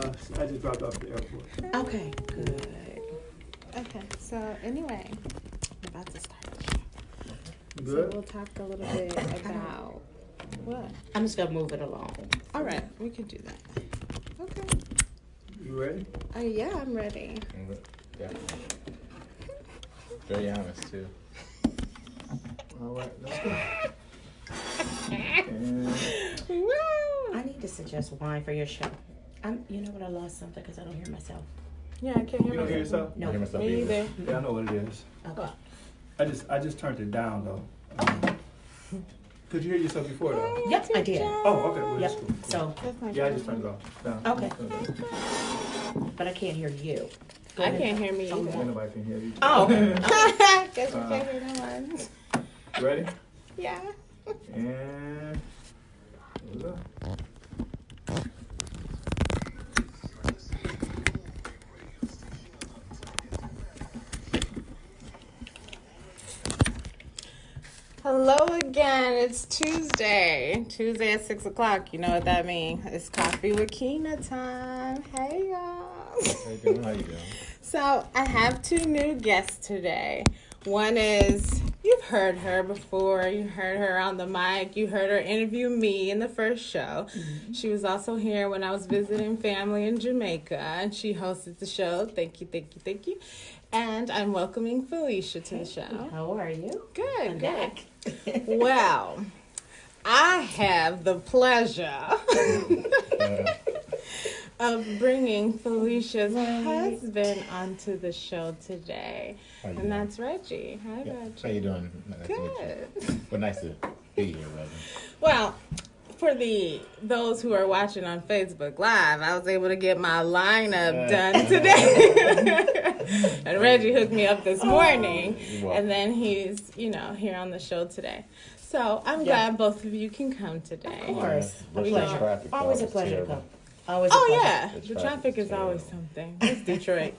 I just dropped off at the airport. Okay, good. Okay, so anyway, I'm about to start the show. You So good? we'll talk a little bit about what? I'm just gonna move it along. All right, we could do that. Okay. You ready? Yeah, I'm ready. Yeah. Very honest too. All right, let's go. Woo! I need to suggest wine for your show. You know what? I lost something because I don't hear myself. Yeah, I can't hear You don't hear myself. yourself? No. I hear myself Me either. Yeah, I know what it is. Okay. I just turned it down though. Could you hear yourself before though? Yep, I did. Oh, okay. Well, Yep. that's cool. So, That's my Yeah, I just turned it off. Down. Okay. but I can't hear you. Go I ahead. can't hear me Yeah, either. nobody can hear you. Oh, okay. Guess we can't hear no one. Ready? Yeah. And here we go. Hello again. It's Tuesday. Tuesday at 6 o'clock. You know what that means. It's coffee with Keena time. Hey, y'all. How you doing? How you doing? So, I have two new guests today. One is, you've heard her before. You heard her on the mic. You heard her interview me in the first show. Mm-hmm. She was also here when I was visiting family in Jamaica, and she hosted the show. Thank you, thank you, thank you. And I'm welcoming Felisha to the show. How are you? Good, I'm good. back. Well, I have the pleasure of bringing Felisha's husband onto the show today. How you And doing? that's Reggie. Hi, Yeah. Reggie. How you doing? Nice to meet you. Good. Well, nice to be here, Reggie. Well, for those who are watching on Facebook Live, I was able to get my lineup done today. And Reggie hooked me up this morning. And then he's, here on the show today. So I'm glad both of you can come today. Of course. A Rush pleasure. traffic, Always a it's pleasure to terrible. come. Always a Oh, pleasure. yeah. The The traffic traffic is is always terrible. something. It's Detroit.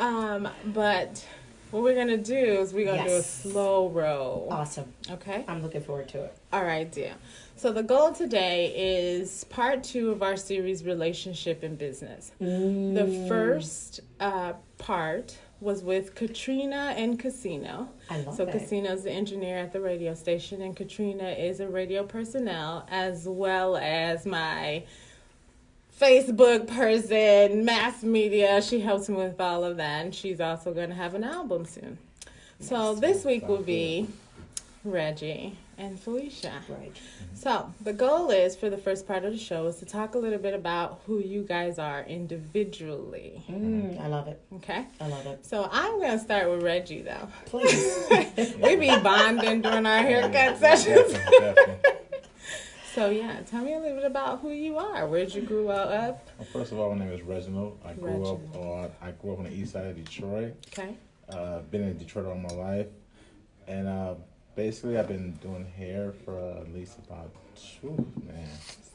Yeah. But what we're going to do is we're going to do a Yes. slow roll. Awesome. Okay? I'm looking forward to it. All right, dear. So the goal today is part 2 of our series, Relationship and Business. The first part was with Katrina and Casino. I love So that. Casino's the engineer at the radio station, and Katrina is a radio personnel, as well as my Facebook person, mass media. She helps me with all of that, and she's also going to have an album soon. So this week will be Reggie and Felisha. Right. So the goal is, for the first part of the show, is to talk a little bit about who you guys are individually. I love it. Okay? I love it. So I'm going to start with Reggie, though. Please. We be bonding during our haircut sessions. Definitely. So, yeah, tell me a little bit about who you are. Where'd you grow up? Well, first of all, my name is Reginald. I grew up on the east side of Detroit. Okay. Been in Detroit all my life. And basically, I've been doing hair for at least about it's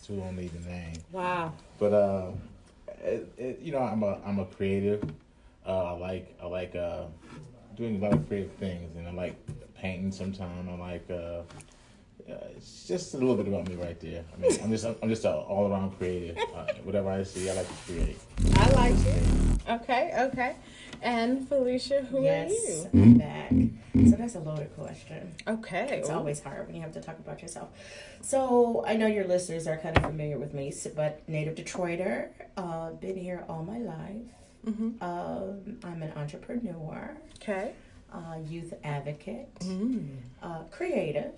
too long to even name. Wow. But I'm a creative. I like doing a lot of creative things, and I like painting sometimes. I like it's just a little bit about me right there. I mean, I'm just an all around creative. Whatever I see, I like to create. I like it. Okay. And Felisha, who are you? I'm back. So that's a loaded question. Okay. It's always hard when you have to talk about yourself. So I know your listeners are kind of familiar with me, but native Detroiter, been here all my life. Mm-hmm. I'm an entrepreneur, Okay. youth advocate, creative.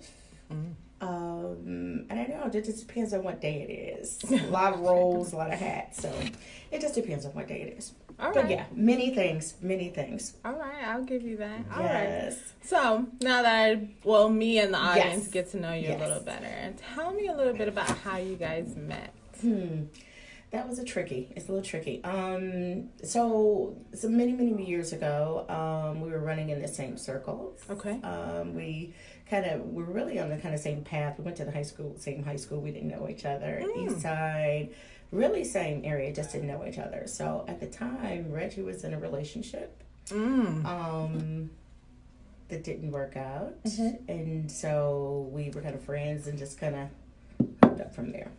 And I know it just depends on what day it is. A lot of roles, a lot of hats. So it just depends on what day it is. All But right. yeah, many things. All right, I'll give you that. All right. Yes. So now that me and the audience Yes. get to know you a little better, tell me a little bit about how you guys met. That was it's a little tricky. So many years ago, we were running in the same circles. Okay. We're really on the kind of same path. We went to the same high school. We didn't know each other. East side, really same area, just didn't know each other. So at the time, Reggie was in a relationship. That didn't work out. And so we were kind of friends and just kind of hooked up from there.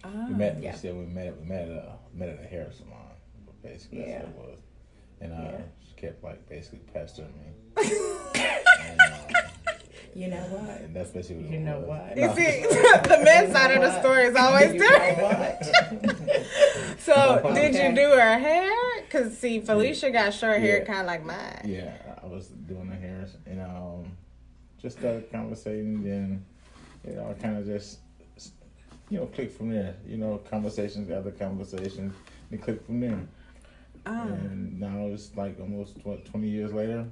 We met. Yeah. We met at a hair salon. Basically, that's what it was. And she kept like basically pestering me. You know what? And that's basically what You it know was. what? You see, the men's side of the story is always You different. know what? So, did Okay. you do her hair? Because, see, Felisha got short hair Yeah. kind of like mine. Yeah, I was doing the hair, and just started conversating, and I kind of just click from there. Conversations, other conversations, and click from there. And now it's like almost 20 years later.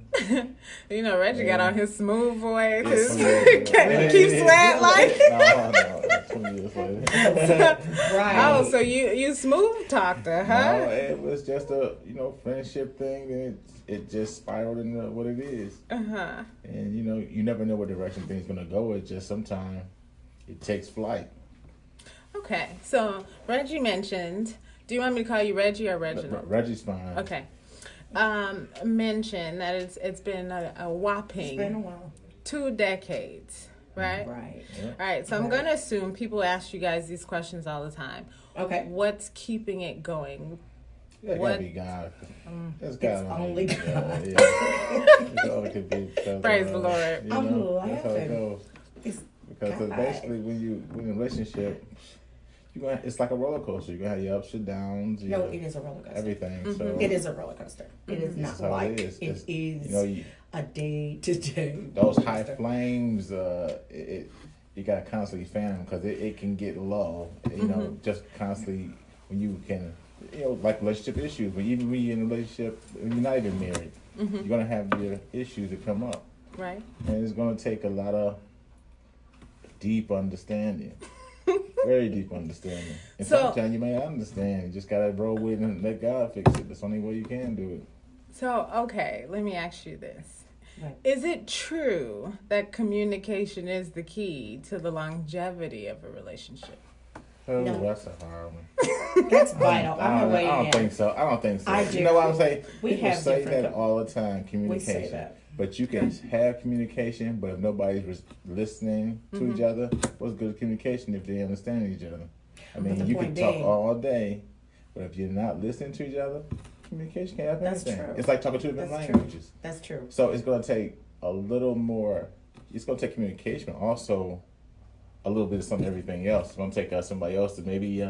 Reggie got on his smooth voice. Yeah, His 20 years later. keep sweat like. No, 20 years later. Right. Oh, so you smooth talked her, huh? No, it was just a friendship thing, and it just spiraled into what it is. Uh-huh. And you never know what direction things gonna go. It just sometimes it takes flight. Okay, so Reggie mentioned. Do you want me to call you Reggie or Reginald? Reggie's fine. Okay. Mention that it's been a whopping It's been a while. 2 decades, right? Right. Yeah. All right, so I'm Right. going to assume people ask you guys these questions all the time. Okay. What's keeping it going? That What? gotta be God. It's It's only God. Yeah. It's all it could be. Because, Praise the Lord. You I'm know, that's how it laughing. goes. It's Because God. basically, when in a relationship, it's like a roller coaster. You're gonna have your ups and downs. No, it is a roller coaster. Everything. So It is a roller coaster. It is not That's how like it is. it is You, a day to day. those high flames. You gotta constantly fan them because it can get low. Just constantly when you can. Like relationship issues. But even when you're in a relationship, when you're not even married, you're gonna have your issues that come up, Right? and it's gonna take a lot of deep understanding. Very deep understanding. And So- sometimes you may not understand. You just gotta roll with it and let God fix it. That's the only way you can do it. So, okay, let me ask you this. Right. Is it true that communication is the key to the longevity of a relationship? Oh, No. that's a hard one. That's vital. I'm I gonna don't, weigh I don't in. think so. I don't think so. I You know what I'm do. saying? We People have say different that all the time, We communication. say that. But you can have communication, but if nobody's listening to each other, what's good communication if they understand each other? I mean, the you can point talk being- all day, but if you're not listening to each other, communication can't happen. That's anything. true. It's like talking two different That's true. languages. That's true. So it's going to take a little more. It's going to take communication, but also a little bit of some everything else. It's going to take somebody else to maybe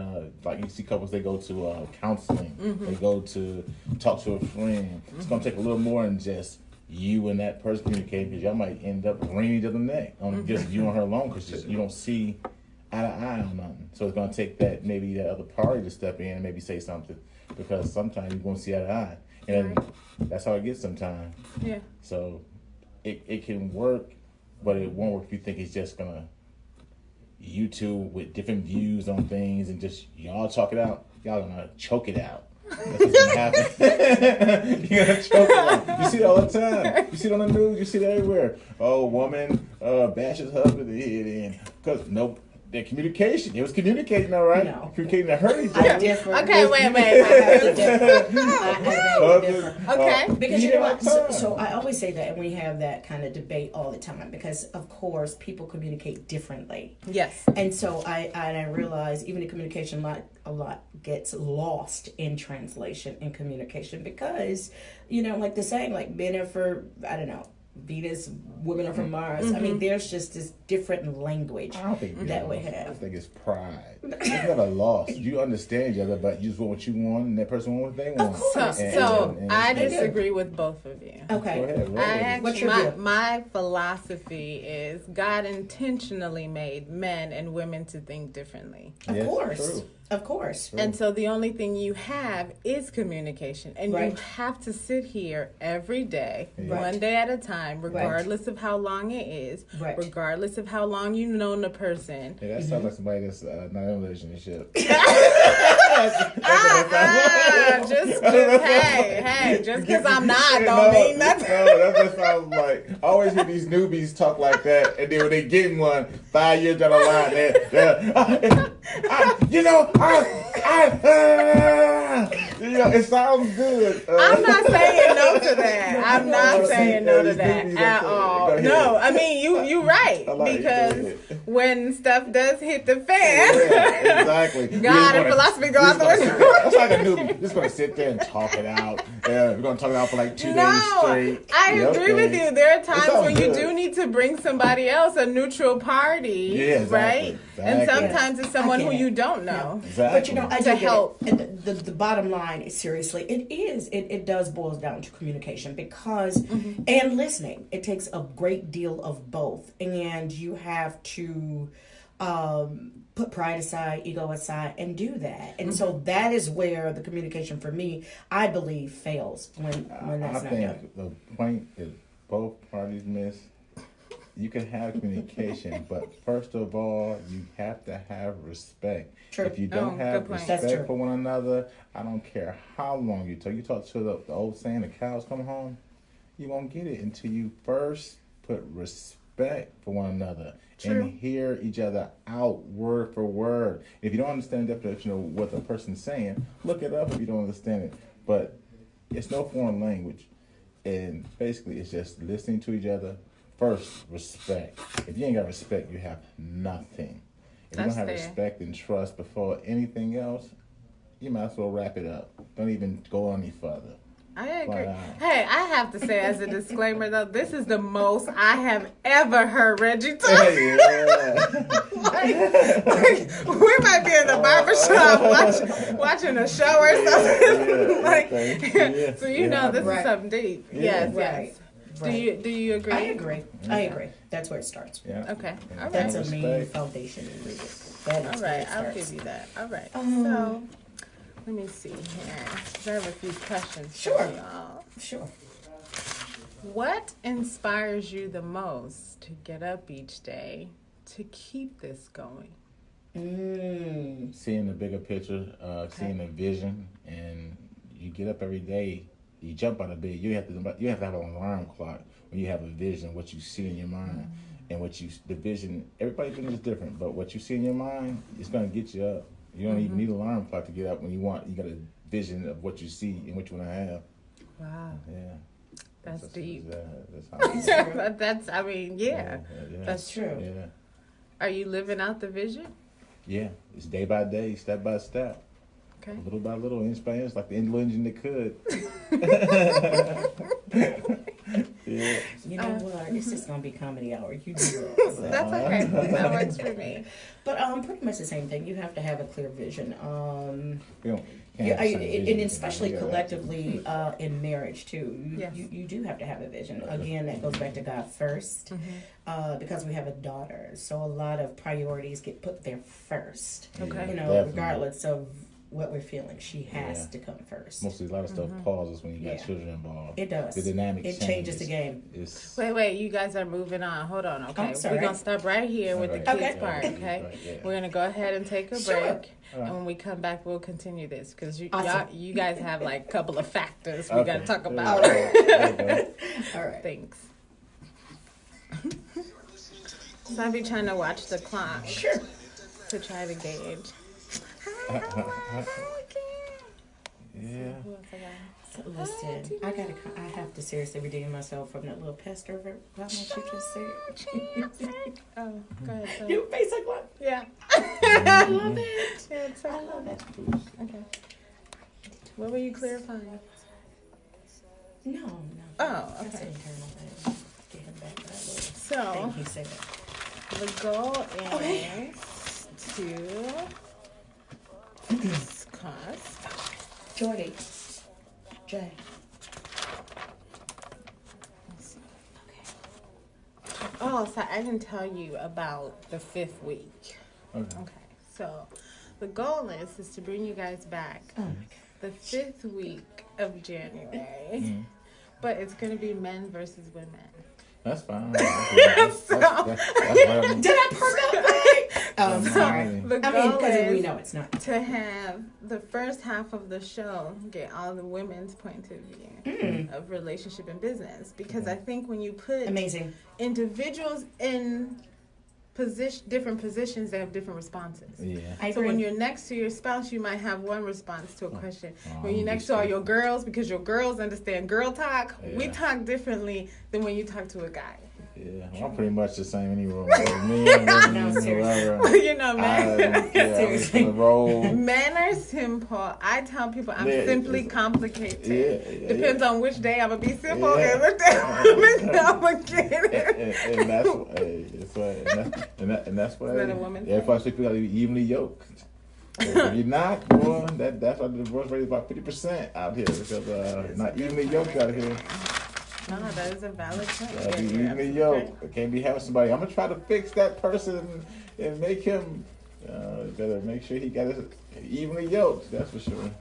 like you see couples, they go to counseling, they go to talk to a friend. It's going to take a little more than just you and that person communicating, because y'all might end up wringing each other's neck on just you and her alone, because you don't see eye to eye on nothing. So it's going to take that maybe that other party to step in and maybe say something, because sometimes you won't see eye to eye, and that's how it gets sometimes. Yeah. So it can work, but it won't work if you think it's just gonna you two with different views on things and just y'all talk it out. Y'all gonna choke it out. That's what's gonna happen. You're gonna choke it out. You see it all the time. You see it on the news. You see it everywhere. Oh, woman bashes husband in the head in because their communication. It was communicating, all right. No. Communicating to hurt each I other. differ. Okay, wait. I have to differ. I beg to Husband, differ. Okay. Because you yeah, know what? So, time. so I always say that, and we have that kind of debate all the time because, of course, people communicate differently. Yes. And so I realize even the communication a lot gets lost in translation and communication because, like the saying, like men are for, I don't know, Venus, women are from Mars. I mean, there's just this different language I don't think that we I have. think it's pride. It's never lost. You understand each other, but you just want what you want, and that person want what they want. course. And I do. disagree with both of you. Okay. Go ahead, roll I with it. actually, What's your view? my philosophy is God intentionally made men and women to think differently. Of Yes, course. true. Of course. And so the only thing you have is communication. And you Right. have to sit here every day, Right. one day at a time, regardless of how long it is, Right. regardless of how long you've known the person. Yeah, that sounds like somebody that's not in a relationship. Just because I'm not don't mean nothing. No, that just sounds like I always hear these newbies talk like that, and then when they get in one 5 years down the line, they're it sounds good. I'm not saying no to that. I'm not saying no to that at all. No, I mean you're right because when stuff does hit the fan, exactly. God and philosophy go out the window. It's like a newbie. We're just gonna sit there and talk it out. We're gonna talk it out for like 2 days straight. I agree with you. There are times when you do need to bring somebody else, a neutral party, right? Exactly. And sometimes it's someone who you don't know. Exactly. But I do help. And the bottom line is seriously, it does boil down to communication because and listening. It takes a great deal of both, and you have to put pride aside, ego aside, and do that. And so that is where the communication for me, I believe, fails when that's not done. I think the point is both parties miss. You can have communication, but first of all, you have to have respect. True. If you don't have respect for one another, I don't care how long you talk. You talk to the old saying, the cows come home. You won't get it until you first put respect for one another. True. And hear each other out word for word. If you don't understand the definition of what the person's saying, look it up if you don't understand it. But it's no foreign language. And basically, it's just listening to each other. First, respect. If you ain't got respect, you have nothing. If you don't have respect and trust before anything else, you might as well wrap it up. Don't even go any further. I agree. Hey, I have to say as a disclaimer though, this is the most I have ever heard Reggie talk. like, we might be in the barbershop watching a show or something. So you know this is something deep. Yes. Right. Do you agree? I agree. That's where it starts. Yeah. Okay. All right. That's a main foundation ingredient. All right. I'll give you that. All right. So let me see here. I have a few questions for y'all. Sure. What inspires you the most to get up each day to keep this going? Seeing the bigger picture, seeing the vision, and you get up every day. You jump out of bed. You have to have an alarm clock when you have a vision, what you see in your mind, and the vision. Everybody's vision is different, but what you see in your mind is going to get you up. You don't even need an alarm clock to get up when you want. You got a vision of what you see and what you want to have. Wow. Yeah. That's deep. That's I mean, that's true. Yeah. Are you living out the vision? Yeah. It's day by day, step by step. Okay. Little by little, inch by inch, like the little engine that could. Yeah. You know what? It's just gonna be comedy hour. You do that. So. That's okay. That works for me. But pretty much the same thing. You have to have a clear vision. And especially collectively in marriage too. You do have to have a vision. Again, that goes back to God first, because we have a daughter. So a lot of priorities get put there first. Okay. You know, regardless of what we're feeling, she has to come first. Mostly a lot of stuff pauses when you got children involved. It does. The dynamic changes the game. Wait, you guys are moving on. Hold on, okay. We're going to stop right here with the kids part, okay? Right, we're going to go ahead and take a break. And when we come back, we'll continue this because you guys have like a couple of factors we got to talk about. All right. Thanks. So I'll be trying to watch the clock. Sure. To try to gauge. Yeah. So listen, I have to seriously redeem myself from that little pest over what you just said. Oh, go ahead. You basic one? Yeah. I love it. Yeah, I love it. Okay. What were you clarifying? No. Oh, okay. That's an internal thing. Get him back to that little thing he said. The goal is to discuss. Jordy. Jay. Oh, so I didn't tell you about the 5th week. Okay. So the goal is to bring you guys back the 5th week of January. But it's going to be men versus women. That's fine. Did I perk up? I'm sorry. The goal because we know it's not. To have the first half of the show get all the women's point of view of relationship and business. Because I think when you put individuals in different positions, they have different responses. Yeah. I So agree. when you're next to your spouse, you might have one response to a question. Oh, When you're next to all your girls, because your girls understand girl talk, we Yeah. talk differently than when you talk to a guy. Yeah, well, I'm pretty much the same anyway. Me and No, women, seriously. whoever. You know, I man. don't care. I'm just Seriously. gonna roll. Men are simple. I tell people I'm Yeah, simply it's- complicated. Yeah, Depends on which day I'm gonna be simple Yeah. and which day I'm gonna be complicated. And that's hey, it's what, and that's why. Is that a woman Yeah, thing? that's why people gotta be evenly yoked. If you're not, boy, that's why the divorce rate is about 50% out here because not evenly yoked out here. No, that is a valid point. Gotta be Yeah, you're evenly absolutely yoked. I can't be having somebody. I'm gonna try to fix that person and make him. Gotta make sure he got it evenly yoked. That's for sure. right.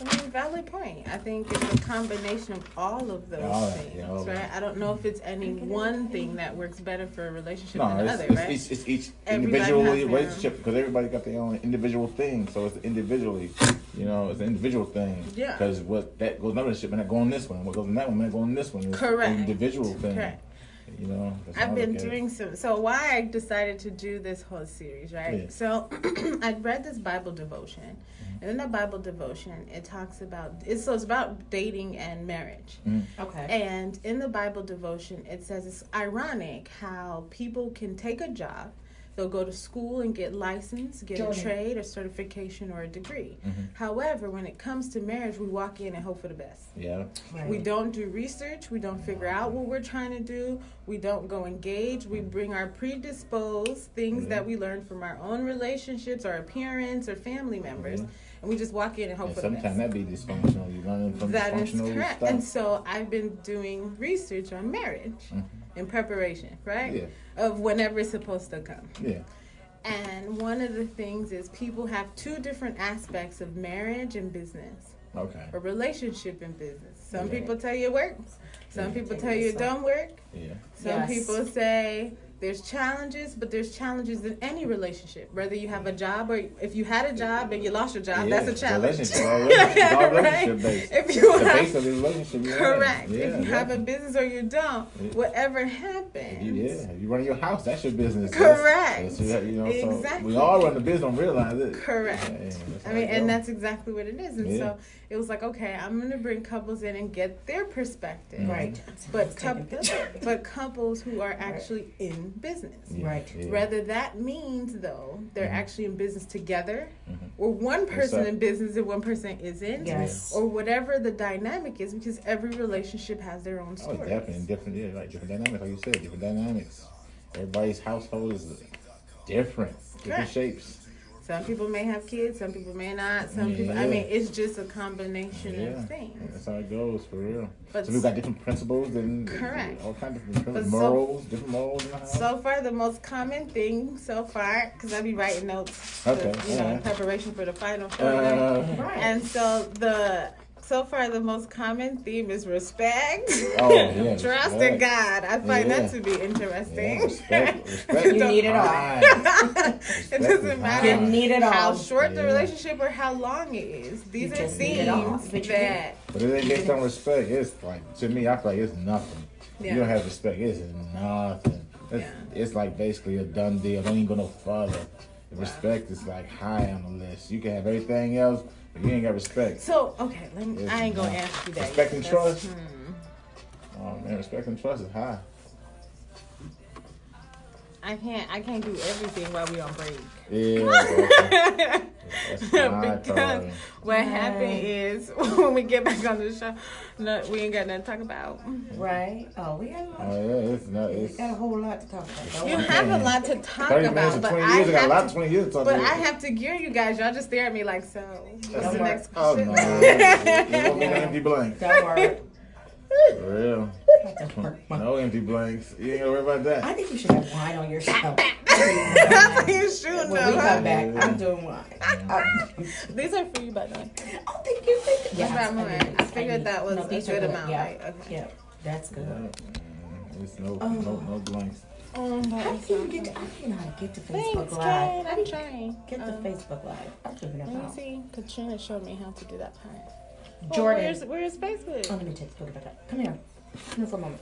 I mean, valid point. I think it's a combination of all of those All that, things, yeah, all right? that. I don't know if it's any one thing that works better for a relationship No, than the it's, other, right? it's each Everybody individual has their own. relationship because everybody got their own individual thing. So it's individually, it's an individual thing. Yeah. Because what that goes in that relationship may not go on this one. What goes in that one may not go on this one. It's Correct. an individual thing. Correct. That's how I I've been look at it. doing so why I decided to do this whole series, right? Yeah. So I'd read this Bible devotion, and in the Bible devotion it talks about it's about dating and marriage. Okay. And in the Bible devotion it says it's ironic how people can take a job, they'll go to school and get licensed, get Jordan. a trade, a certification, or a degree. Mm-hmm. However, when it comes to marriage, we walk in and hope for the best. Yeah. Right. We don't do research. We don't figure out what we're trying to do. We don't go engage. We bring our predisposed things that we learned from our own relationships, our appearance, or family members, and we just walk in and hope And for the best. sometimes that be dysfunctional. You learn from That is dysfunctional correct. stuff. And so I've been doing research on marriage in preparation, right? Yeah. Of whenever it's supposed to come. Yeah. And one of the things is people have two different aspects of marriage and business. Okay. A relationship and business. Some Yeah. people tell you it works. Some people tell you it don't work. Yeah. Some Yes. people say there's challenges, but there's challenges in any relationship. Whether you have a job or if you had a job and you lost your job, that's a challenge. Relationship, all relationship, all relationship Right? based. If you the have- base of the relationship. Yeah. Correct. Yeah, if you have a yeah. business or you don't, Yeah. whatever happens. If you run your house, that's your business. Correct. So Exactly. we all run the business, don't realize it. Correct. Yeah, that's I how mean, it and goes. that's exactly what it is. And Yeah. so it was like, okay, I'm going to bring couples in and get their perspective. Right. But, Taking pictures. but couples who are actually in business. Yeah, Right. yeah. Whether that means, though, they're Mhm. actually in business together, Mhm. or one person up? in business and one person isn't, Yes. or whatever the dynamic is, because every relationship has their own Oh, story. definitely different. Yeah, like different dynamics, like you said, different dynamics. Everybody's household is different, different Correct. shapes. Some people may have kids, some people may not. Some people, I Yeah. mean, it's just a combination Yeah, of things. that's how it goes for real. But So we've got different principles and Correct. all kinds of different But different morals in the house. So far, the most common thing so far, because I be writing notes, Okay, in alright. preparation for the final show. Right. And so far, the most common theme is respect. Oh, yeah, Trust respect. in God. I find Yeah. that to be interesting. Yeah, respect. You need it all. It doesn't matter You need it all. how short the Yeah. relationship or how long it is. These You are just need it all. themes But you that But it ain't based on respect. It's like, to me, I feel like it's nothing. Yeah. You don't have respect. It's nothing. It's like basically a done deal. Don't even go no further. The respect is like high on the list. You can have everything else, but you ain't got respect. So okay, It's I ain't gonna not. ask you that. Respect yet. and That's- trust? Oh man, respect and trust is high. I can't do everything while we on break. Yeah. That's my Because priority. what happened is when we get back on the show, no, we ain't got nothing to talk about. Right. Oh, we got a lot. Oh yeah, it's not. We It's got a whole lot to talk about. Don't You worry. have a lot to talk 30 minutes about, and but 20 I years. I got a lot have of to, 20 years to talk but about. I have to gear you guys. Y'all just stare at me like, so what's the Don't next Oh question? no, you want me to empty blank? Don't worry. For real. No empty blanks. You ain't gonna worry about that. I think you should have wine on your show. That's you shooting When we though, come huh? back, I'm doing wine. These are for you, by the way. Oh, thank you. Thank you. That's Yes, right, I need I these. figured need that these. was a these are good good. amount, Yeah. right? Okay. Yeah, that's good. It's no blanks. How do you get to, I don't know how to get to Facebook Thanks, Live. Kate. I'm trying. Get to Facebook Live. I'm figuring Let it me out. see. Katrina showed me how to do that part. Jordan. Where's Facebook? Oh, let me take put it back up. Come here. Come here for a moment.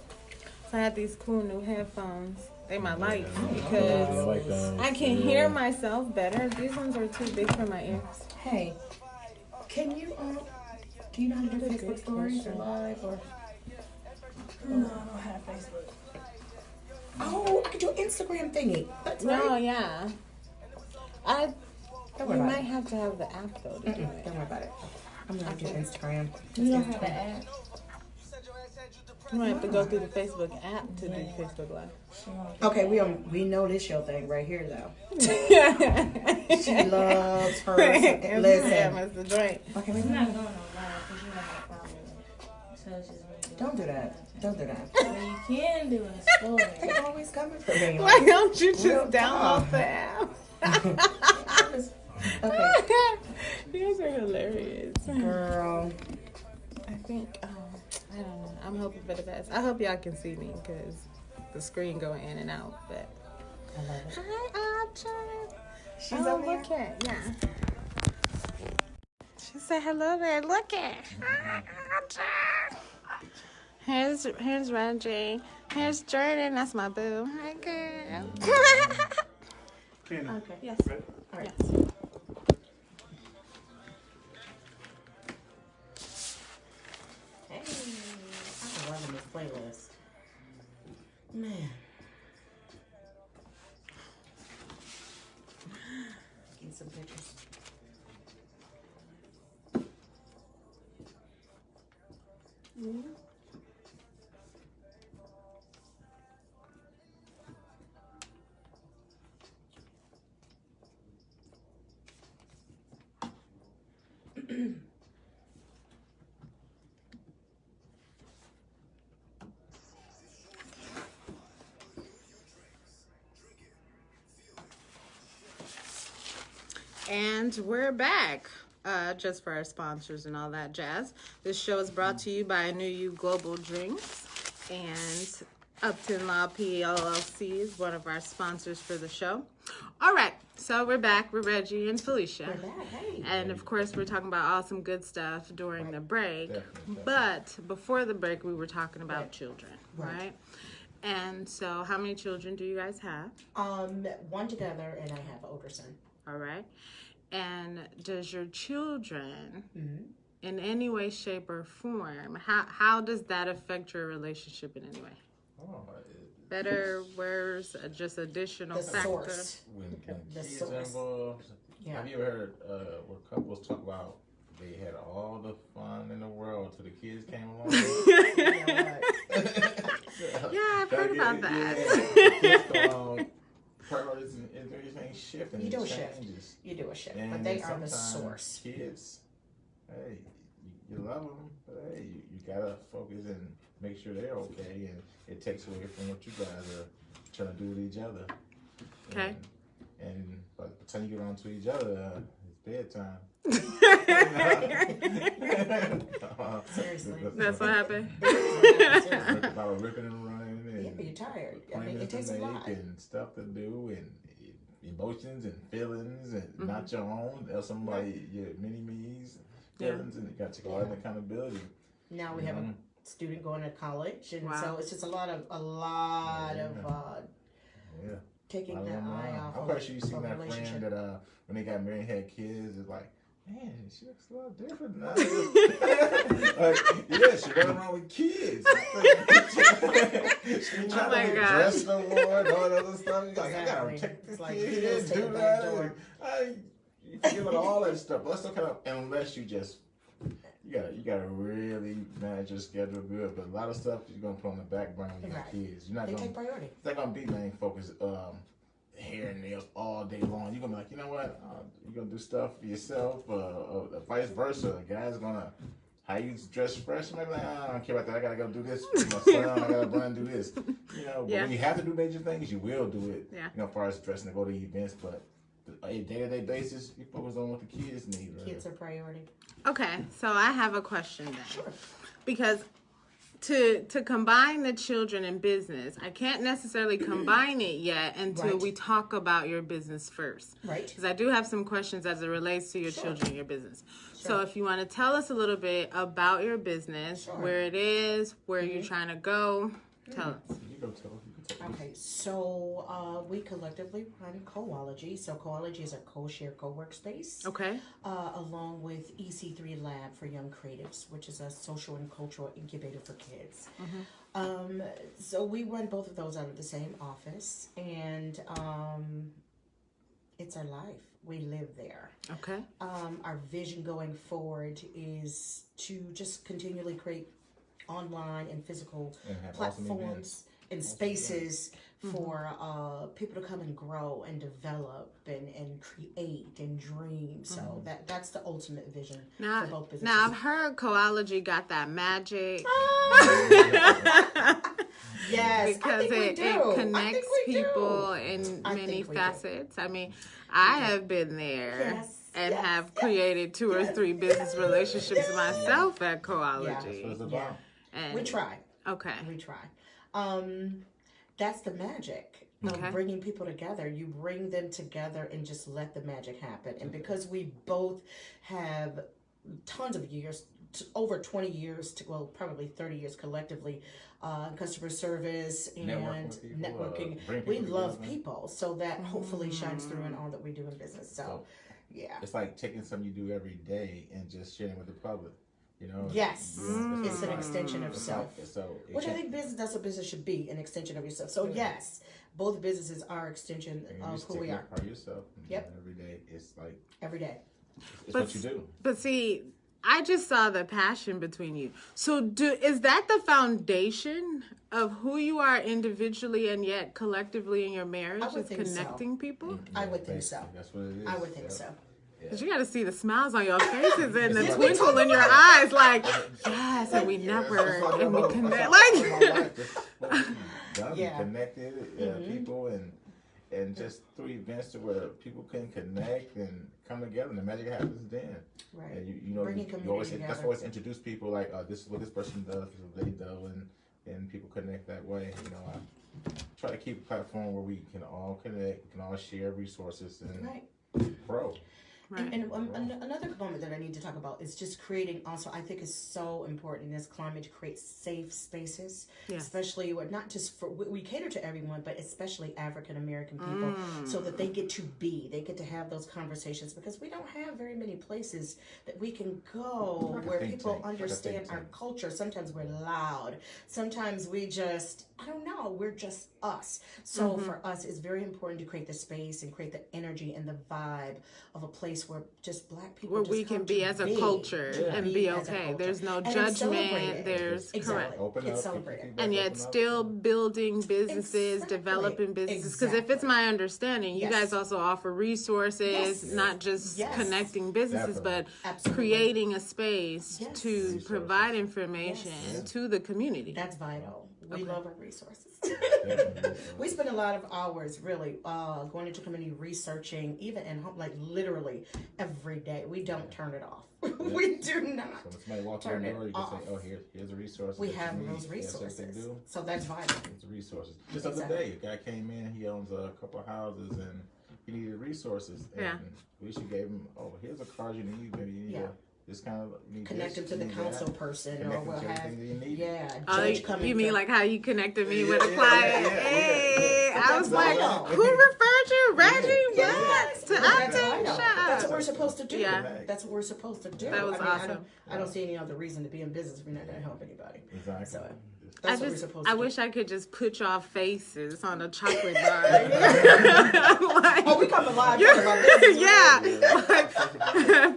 So I had these cool new headphones They my lights I because like those. I can hear myself better. These ones are too big for my ears. Hey, can you do you know how to do Facebook stories or live or? No, I don't have Facebook. Oh, I could do an Instagram thingy. That's right. No, yeah. Don't We worry about might it. have to have the app though to do Mm-mm, it. don't worry about it. I'm gonna do Instagram. You don't have an app. You might have to go through the Facebook app to do Facebook Live. Okay, we know this your thing right here though. She She loves her. Listen, Listen. Mr. Drake. Okay, wait, It's wait, not wait. going on live because you have a problem with it. So it's just me. Don't do that. Don't do that. Well, you can do a story. They always coming for me. Why don't you just Real download talk. the app? Okay, You guys are hilarious. girl. I think, I don't know. I'm hoping for the best. I hope y'all can see me because the screen going in and out. But I love it. hi, Archer. She's Oh, over there. look at yeah. She said hello there. Look at hi, Archer. Here's Reggie. Here's Jordan. That's my boo. Hi, girl. Keena, Okay. Yes. ready? All right. Yes. Hey, I'm loving this playlist. Man. Get some pictures. And we're back. Just for our sponsors and all that jazz. This show is brought to you by New You Global Drinks, and Upton Law PLLC is one of our sponsors for the show. All right, so we're back with Reggie and Felicia. We're back. Hey. And of course, we're talking about awesome good stuff during the break. Definitely. But before the break, we were talking about Right. children, Right. right? And so, how many children do you guys have? One together, and I have an older son. All right. And does your children, Mm-hmm. in any way, shape, or form, how does that affect your relationship in any way? Oh, Better, worse, just additional The factor? source. when The kids source. are involved, Yeah. have you ever heard where couples talk about they had all the fun in the world till the kids came along? Yeah, I've heard about that. Kids come along, priorities and everything shift and You do a it shift. changes. You do a shift, And but they then are the sometimes source. Kids, hey, you love them, but hey, you gotta focus and make sure they're okay, and it takes away from what you guys are trying to do with each other. Okay. And by the time you get on to each other, it's bedtime. Seriously. That's what happened? Seriously. About ripping and running and Yeah, you're tired. I mean, it appointments takes to a make lot. and stuff to do and emotions and feelings and Mm-hmm. not your own or somebody your mini me's Yeah. feelings and you got to take all that accountability. Now we have a student going to college, and Wow. so it's just a lot of Yeah. taking I the don't know. eye off I'm of quite sure you seen a that relationship. friend that when they got married and had kids, it's like, man, she looks a lot different now. Like, yeah, she running around with kids. She trying my to gosh. dress no more and all that other stuff. You're like, I gotta Exactly. protect the It's like, kids, you just take do the back that. door. You forget about all that stuff. But that's still kind of, unless you just, you gotta really manage your schedule good. But a lot of stuff you're gonna put on the back burner when you have Right. kids. You're not They gonna. take priority. It's not gonna be main focus, hair and nails all day long. You're gonna be like, you know what? You're gonna do stuff for yourself, or vice versa. A guy's gonna, how you dress fresh, maybe like, I don't care about that. I gotta go do this for my son. I gotta run and do this. You know, but Yeah. when you have to do major things, you will do it. Yeah. You know, as far as dressing to go to events, but on a day-to-day basis, you focus on what the kids need. Right? Kids are priority. Okay, so I have a question then. Sure. Because to combine the children and business, I can't necessarily combine it yet until Right. we talk about your business first. Right. Because I do have some questions as it relates to your children and your business. So Sure. if you want to tell us a little bit about your business, Sure. where it is, where you're trying to go, tell us. You go tell. You can Okay, so we collectively run Coology. So Coology is a co-share co-workspace. Okay. Along with EC3 Lab for Young Creatives, which is a social and cultural incubator for kids. So we run both of those out of the same office, and it's our life. We live there. Okay. Our vision going forward is to just continually create online and physical And have awesome platforms events. and spaces for people to come and grow and develop and create and dream. So that's the ultimate vision for both businesses. Now I've heard Coology got that magic. Yes, Because it connects people in many facets. I mean, I have been there and have created 2 or 3 business relationships myself at Coology. That's what it's about. And We try. Okay. We try. That's the magic of bringing people together. You bring them together and just let the magic happen. And because we both have tons of years, over 20 years, probably 30 years collectively, customer service and networking. We love people, so that hopefully shines through in all that we do in business. So, yeah. It's like taking something you do every day and just sharing with the public. You know, Yes, it's an extension of self. Which I think that's what business should be, an extension of yourself. So yes, both businesses are extension of who we are. Part of yourself. Yep. Every day, it's like Every day. it's what you do. But see, I just saw the passion between you. So is that the foundation of who you are individually and yet collectively in your marriage? I would Is think so. connecting people? I would think so. That's what it is. I would think so. Because you got to see the smiles on your faces and the twinkle in your eyes, like, yes, and we network and we connect. Like, We connected people and just through events to where people can connect and come together and the magic happens then. Right. And you know, Bringing you community always, that's together. always introduce people like, this is what this person does, this is what they do, and people connect that way. You know, I try to keep a platform where we can all connect, we can all share resources and grow. right. And another component that I need to talk about is just creating. Also, I think is so important in this climate to create safe spaces, especially not just for we cater to everyone, but especially African American people, so that they get to have those conversations, because we don't have very many places that we can go where people understand our culture. Sometimes we're loud. Sometimes we just we're just us. So for us, it's very important to create the space and create the energy and the vibe of a place where just Black people Where just we can be as a culture and be okay. There's no judgment. There's correct. It's celebrated. And yet still building businesses, developing businesses. Because if it's my understanding, you guys also offer resources, not just connecting businesses, but creating a space to provide information to the community. That's vital. We love our resources. We spend a lot of hours really going into community researching, even in home, like literally every day. We don't turn it off. We do not. So when somebody walks in the door, you can say, "Oh, here's a resource." We have those resources, so that's vital. It's resources. Just the other day, a guy came in. He owns a couple of houses, and he needed resources. And we should gave him, here's a card you need. Maybe you need this kind of connect him to the council person, or we'll have you mean like how you connected me with a client? I was like, who referred you, Reggie? What? To acting? That's what we're supposed to do. Yeah. That's what we're supposed to do. That was awesome. I don't see any other reason to be in business if we're not going to help anybody. Exactly. So that's what we're supposed to do. I wish I could just put y'all faces on a chocolate bar. We come alive talking about business.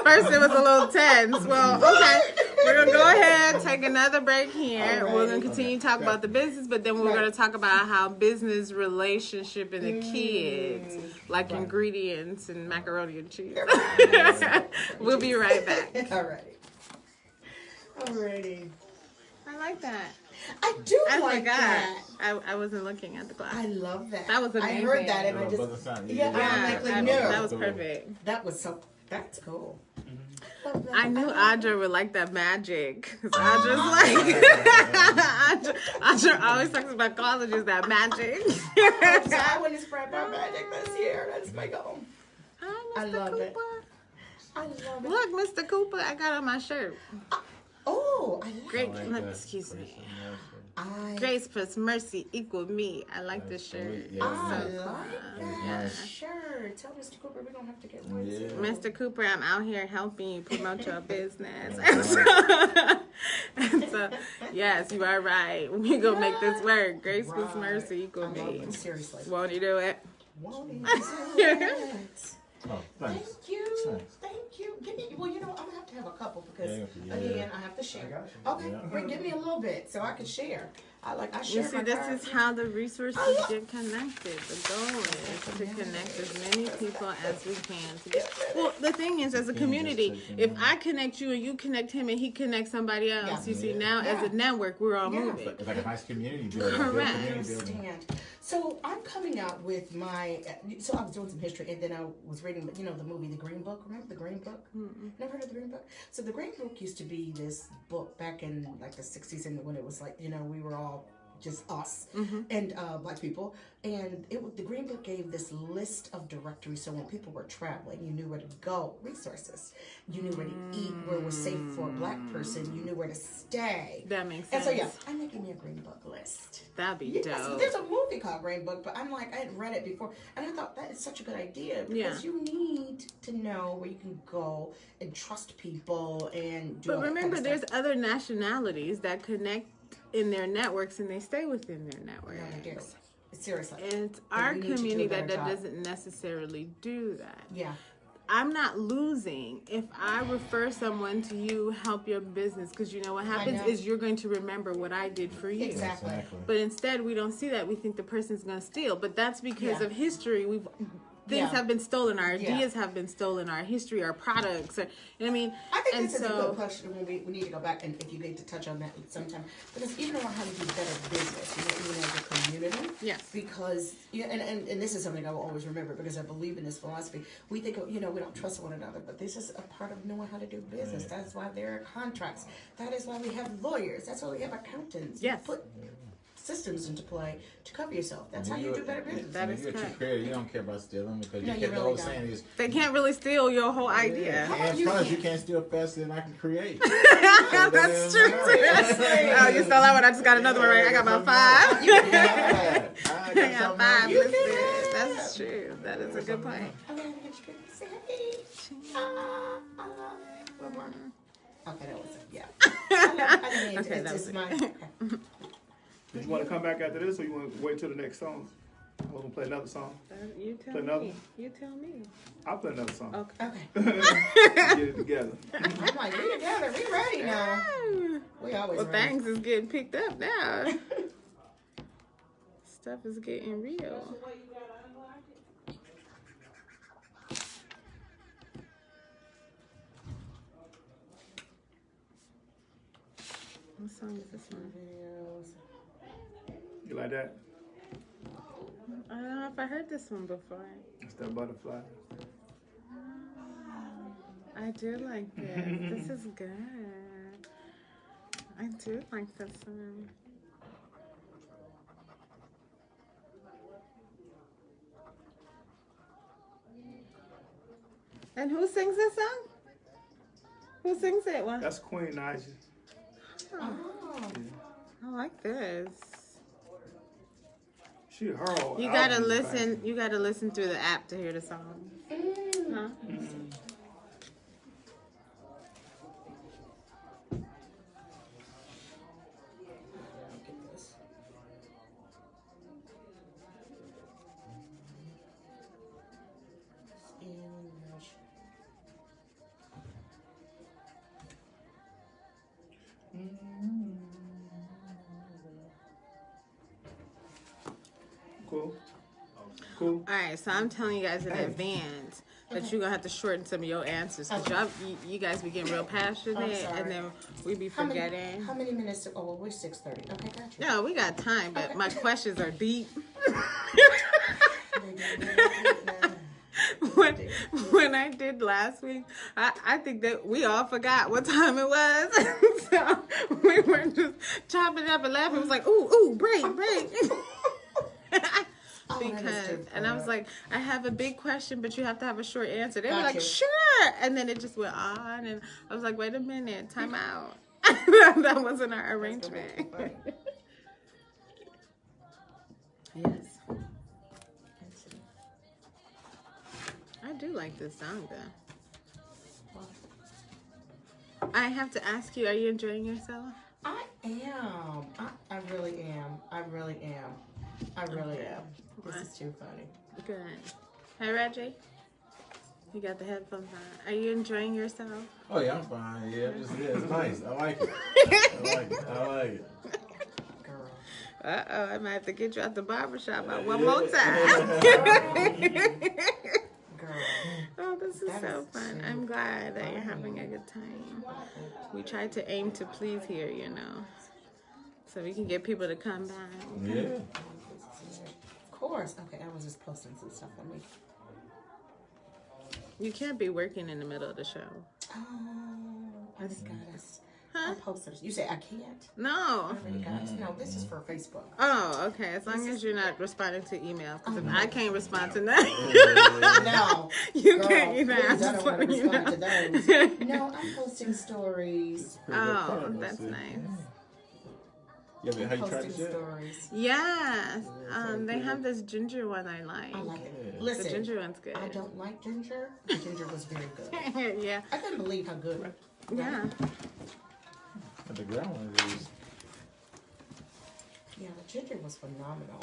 First it was a little tense. Well, okay. We're going to go ahead and take another break here. We're going to continue to talk about the business, but then we're going to talk about how business relationship and the kids, like ingredients and macaroni and cheese. We'll be right back. Alrighty. I like that. I do I like forgot. that. I wasn't looking at the clock. I love that. That was amazing. I heard that and I just that was perfect. That was that's cool. I knew Audra would like that magic. Cause Audra's like, Audra always talks about colleges, that magic. So I want to spread my magic this year. That's my goal. Hi, Mr. I love Cooper. it. I love it. Look, Mr. Cooper, I got on my shirt. Oh, Oh, I like Great, I like that. excuse me. I Grace plus mercy equal me. I like this shirt. Yeah, I So, like that shirt. Tell Mr. Cooper we're gonna have to get one Yeah. too. Mr. Cooper, I'm out here helping you promote your business. And so, yes, you are right. We gonna make this work. Grace plus mercy equal I love me. it. Seriously. Won't you do it? Won't he do it? Oh, thanks. Thank you. Thanks. Thank you. Give me, well, you know, I'm going to have a couple because, Yeah. again, I have to share. Okay, Yeah. bring, give me a little bit so I can share. I You share see, my this card. is how the resources get connected. The goal is to connect as many people as we can. Well, the thing is, as a community, if I connect you and you connect him and he connects somebody else, you see, now as a network, we're all moving. It's like a nice community building. Correct. Community building. Understand. So I'm coming out with my. So I was doing some history, and then I was reading, you know, the movie The Green Book. Remember The Green Book? Never heard of The Green Book? So The Green Book used to be this book back in like the '60s, and when it was like, you know, we were all just us and black people, and the Green Book gave this list of directories. So when people were traveling, you knew where to go, resources. You knew where to eat, where was safe for a black person. You knew where to stay. That makes And sense. so yeah, I'm making me a Green Book list. That'd be Yes, dope. there's a movie called Green Book, but I'm like, I hadn't read it before, and I thought that is such a good idea because you need to know where you can go and trust people and do. But all that remember, kind of there's stuff. other nationalities that connect in their networks and they stay within their No, they do. networks. Seriously. It's And our we need to do a community better that job. doesn't necessarily do that. Yeah. I'm not losing if I refer someone to you, help your business, because you know what happens know. is you're going to remember what I did for you. Exactly. But instead, we don't see that. We think the person's going to steal. But that's because Yeah. of history. Things Yeah. have been stolen. Our Yeah. ideas have been stolen. Our history, our products. Or, you know what I mean? I think And this is a so- good question when we need to go back and if you get to touch on that sometime. Because even on how to do better business, you know, even as a community. Yes. Because, yeah, and this is something I will always remember because I believe in this philosophy. We think, you know, we don't trust one another, but this is a part of knowing how to do business. That's why there are contracts. That is why we have lawyers. That's why we have accountants. Yes. You put systems into play to cover yourself. That's how you do better business. That is You're a true correct. creator. You don't care about stealing because No, you you can't. The really whole don't. saying is, They can't really steal your whole idea. about and you, plus Ken? you can't steal faster than I can create. That's true. Oh, you stole that one. I just got another one right. I got about 5. Yeah. I I got got something 5 else. listed. That's true. That is a good point. I'm gonna get you to say hey. One more. Okay, that was it. Yeah. I mean, Okay, it's that was just it. my. Okay. Did you want to come back after this, or you want to wait till the next song? I'm gonna play another song. You tell Play another? me. You tell me. I'll play another song. Okay. Okay. Get it together. I'm like, we together. We ready now. We always Well, ready. things is getting picked up now. Stuff is getting real. What song is this one? You like that? I don't know if I heard this one before. It's that butterfly. I do like this. This is good. I do like this one. And who sings this song? Who sings it? What? That's Queen Naja. Oh. I like this. She her whole You gotta album is listen. banging. You gotta listen through the app to hear the song. Huh? Cool. Cool. All right, so I'm telling you guys in advance that you're gonna have to shorten some of your answers because you guys be getting real passionate, sorry. and then we be How forgetting. many minutes? Oh, well, we're 6:30. Okay, gotcha. No, we got time, but my questions are deep. When I did last week, I think that we all forgot what time it was. So we were just chopping up and laughing. It was like, ooh, break. Because, and I was like, I have a big question, but you have to have a short answer. They were like, Gotcha. sure. And then it just went on. And I was like, wait a minute, time out. And That wasn't our arrangement. Yes. I do like this song, though. I have to ask you, are you enjoying yourself? I am. I really am. I really am. I really am. This is too funny. Good. Hey, Reggie. You got the headphones on. Are you enjoying yourself? Oh yeah, I'm fine. Yeah, it's nice. I like it. I like it. Girl. Uh-oh, I might have to get you out the barbershop one more time. Girl. Oh, this is That so is fun. too I'm glad that you're having a good time. We try to aim to please here, you know, so we can get people to come by. Yeah. Of course. Okay, I was just posting some stuff on me. You can't be working in the middle of the show. Oh, I just got us. Huh? I posted. You say I can't? No. I already got us. No, this is for Facebook. Oh, okay. As long as you're not responding to emails. Because if I can't respond to that, No. you Girl, can't even please, ask I don't want to for you respond to know. those. No, I'm posting stories. Oh, that's nice. Yeah, but how you tried Posting it yet? stories. Yes. They have this ginger one I like. I like it. The Listen, ginger one's good. I don't like ginger. The ginger was very good. Yeah. I couldn't believe how good. Yeah. But the ground one is. Yeah, the ginger was phenomenal.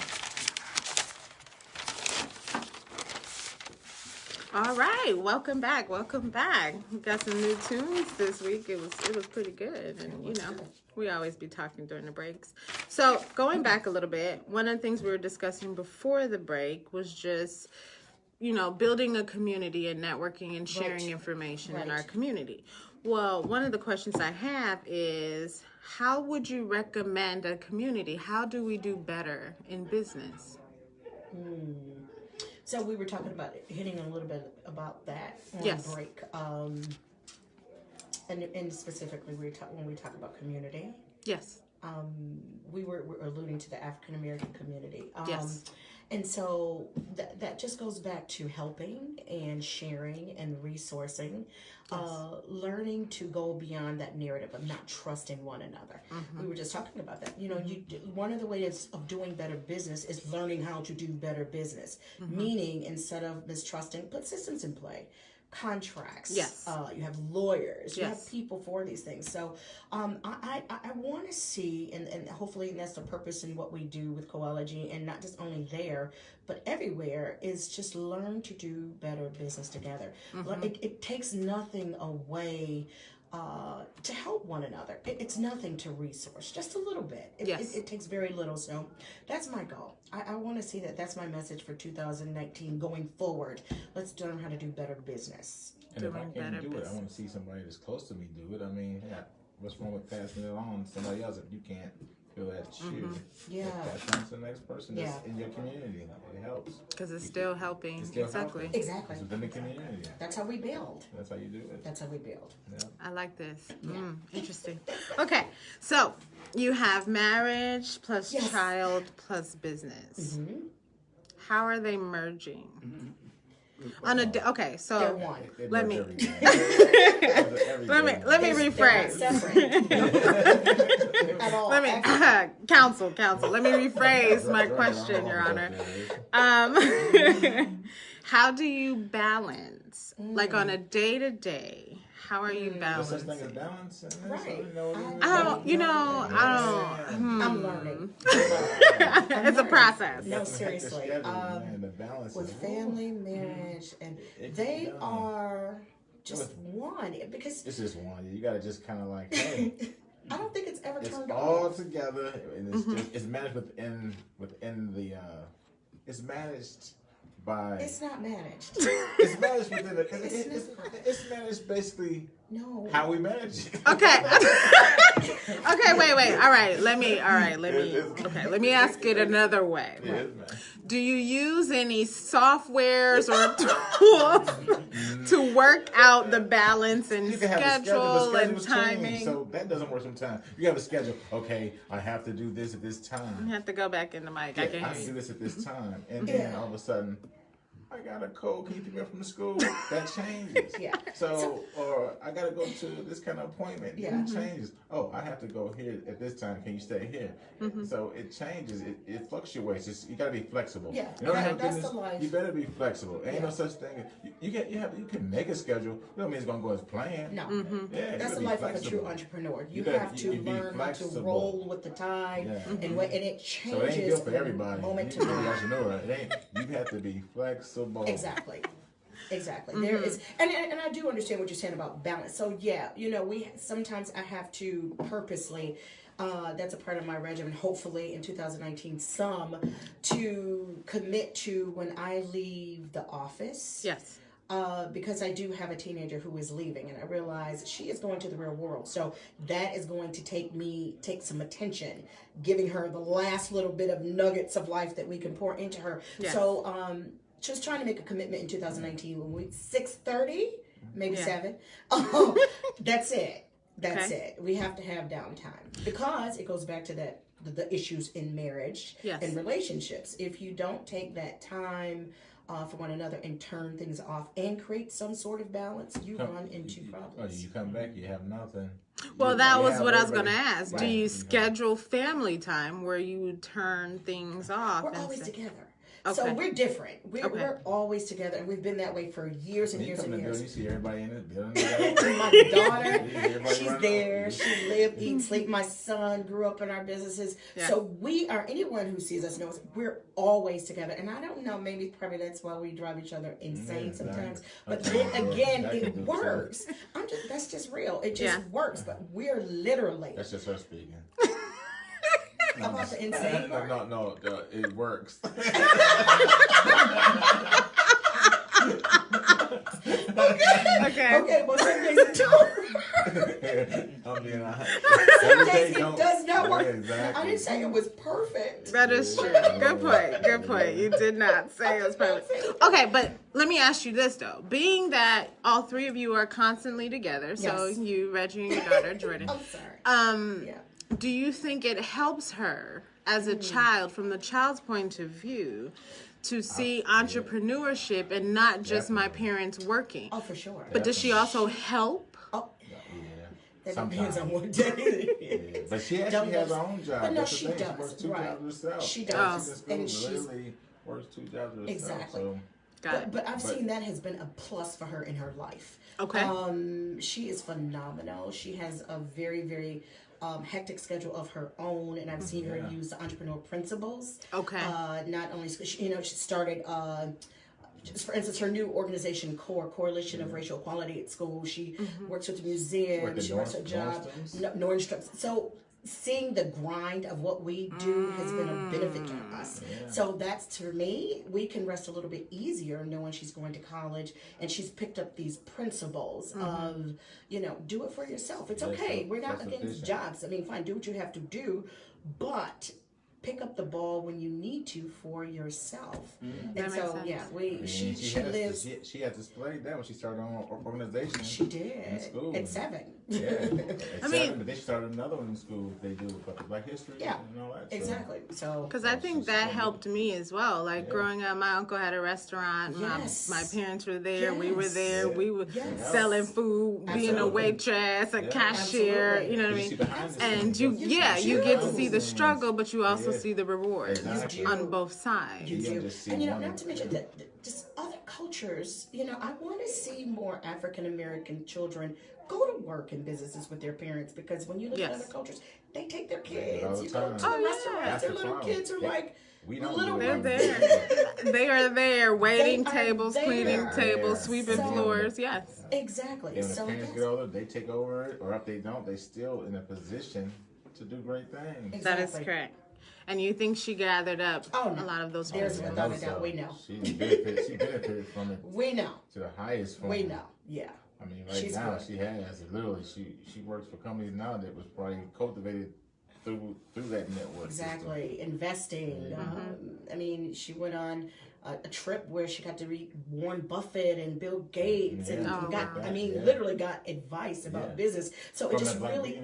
All right, welcome back. Welcome back. We got some new tunes this week. It was pretty good, and you know we always be talking during the breaks. So going back a little bit, one of the things we were discussing before the break was just building a community and networking and sharing information in our community. Well, one of the questions I have is, how would you recommend a community? How do we do better in business? So we were talking about hitting a little bit about that on Yes. break. And specifically, when we talk about community, Yes. we were alluding to the African American community. Yes. And so that just goes back to helping and sharing and resourcing, learning to go beyond that narrative of not trusting one another. We were just talking about that. One of the ways of doing better business is learning how to do better business. Meaning, instead of mistrusting, put systems in play. Contracts. Yes. You have lawyers. You Yes. have people for these things. So I want to see, and hopefully that's the purpose in what we do with Coology, and not just only there, but everywhere, is just learn to do better business together. It takes nothing away to help one another. It's nothing to resource, just a little bit. It takes very little. So that's my goal. I want to see that. That's my message for 2019 going forward. Let's learn how to do better business. And if I Doing can't better do it, I business. want to see somebody that's close to me do it. I mean, yeah, what's wrong with passing it on to somebody else if you can't feel that shoe? Yeah. Pass it on to the next person that's Yeah. in your community. It helps. Because it's still helping. It's still Exactly. helping. Exactly. It's within the community. That's how we build. That's how you do it. That's how we build. Yeah. I like this. Interesting. Okay, so you have marriage plus Yes. child plus business. How are they merging? On a okay, They're so one. It Let does me- every let me day. let me They're rephrase. not separate. At all. Let me counsel. Let me rephrase my question, Your Honor. How do you balance, like on a day to day? How are you There's such thing as balancing? balance. And Right. I'm learning. It's a process. No, seriously. The balance With is- family, marriage, and It they can be done. are just one. Because It's just one. You gotta just kind of like, hey, I don't think it's ever it's turned all off. together, and it's just it's managed within the it's managed by It's not managed. it's managed within the it's managed basically No. how we manage it. Okay. Okay, wait. All right, let me let me ask it another way. Yeah, it's managed. Do you use any softwares or tools to work out the balance and You can have a schedule, schedule but and schedules timing? change, so that doesn't work sometimes. You have a schedule. Okay, I have to do this at this I time. have to go back in the mic. I Yeah, can I have to hear do you. this at this time, and then all of a sudden, I got a cold. Can you pick me up from the school? That changes. Yeah. So, or I got to go to this kind of appointment. Yeah. That changes. Oh, I have to go here at this time. Can you stay here? So it changes. It fluctuates. You got to be flexible. Yeah. You know, That's the life. You better be flexible. Ain't no such thing. You can make a schedule. It don't mean it's gonna go as planned. No. Yeah, That's the life of a true entrepreneur. You have to learn how to roll with the tide, and it changes. So it ain't built for everybody. Moment You to can be an moment. entrepreneur. You have to be flexible. Exactly. There is, and I do understand what you're saying about balance. So yeah, sometimes I have to purposely. That's a part of my regimen. Hopefully, in 2019, to commit to when I leave the office. Yes. Because I do have a teenager who is leaving, and I realize she is going to the real world. So that is going to take some attention, giving her the last little bit of nuggets of life that we can pour into her. Yes. So just trying to make a commitment in 2019 when 6:30, maybe 7. That's it. That's it. We have to have downtime because it goes back to the issues in marriage and relationships. If you don't take that time for one another and turn things off and create some sort of balance, you run into problems. You come back, you have nothing. Well, that was what I was going to ask. Right. Do you schedule family time where you turn things off? We're always together. Okay. So we're different. We're always together, and we've been that way for years and years and years. You see everybody in it. My daughter, she's there. She live, eat, sleep. My son grew up in our businesses. Yeah. So anyone who sees us knows we're always together. And I don't know, probably that's why we drive each other insane sometimes. But then again, it works. That's just real. It just works. But we're literally. That's just her speaking. About the insane part? No, it works. Okay. Well, some days it don't. I'm being honest. Some days it does not work. Yeah, exactly. I didn't say it was perfect. That is true. Good point. You did not say it was perfect. Okay, but let me ask you this though. Being that all three of you are constantly together, so you, Reggie, and your daughter, Jordan. I'm sorry. Do you think it helps her as a child, from the child's point of view, to see entrepreneurship and not just my parents working? Oh, for sure. But does she also help? Oh, yeah. That depends on what day it is. But she actually has her own job. But no, That's she the thing. does. She works 2 jobs herself. She does. She's in school, And she's literally works 2 jobs herself. exactly. So. But I've seen that has been a plus for her in her life. Okay. She is phenomenal. She has a very, very hectic schedule of her own, and I've seen her use the entrepreneur principles. Okay. Not only she started. Just for instance, her new organization, Coalition of Racial Equality at school. She works with the museum. She works at jobs. Nordstrom's. So seeing the grind of what we do has been a benefit to us. Yeah. So that's, for me, we can rest a little bit easier knowing she's going to college and she's picked up these principles of, do it for yourself. It's okay. We're not against jobs. I mean, fine, do what you have to do, but pick up the ball when you need to for yourself. And so, she lives. She had displayed that when she started her own organization. She did. In school. At 7. Yeah. At 7, but they started another one in school. They do Black History and all that. Exactly. So. Because I think that helped me as well. Like growing up, my uncle had a restaurant. My parents were there. We were there. We were selling food, being a waitress, a cashier. Absolutely. You know what I mean? And you get to see the struggle, but you also see the rewards on both sides. You do. And not to mention that just other cultures, I want to see more African American children go to work in businesses with their parents, because when you look at other cultures, they take their kids. You go to the restaurants, their little kids are like they're there. They are there, waiting tables, cleaning tables, sweeping floors. Yes. Exactly. And when the parents get older, they take over it, or if they don't, they still in a position to do great things. Exactly. That is correct. And you think she gathered up a lot of those people? There's without a doubt. We know. She benefited from it. We know. To the highest form. We know. Yeah. I mean, now she has literally. She works for companies now that was probably cultivated through that network. Exactly. System. Investing. I mean, she went on a trip where she got to read Warren Buffett and Bill Gates and literally got advice about business. So it just really,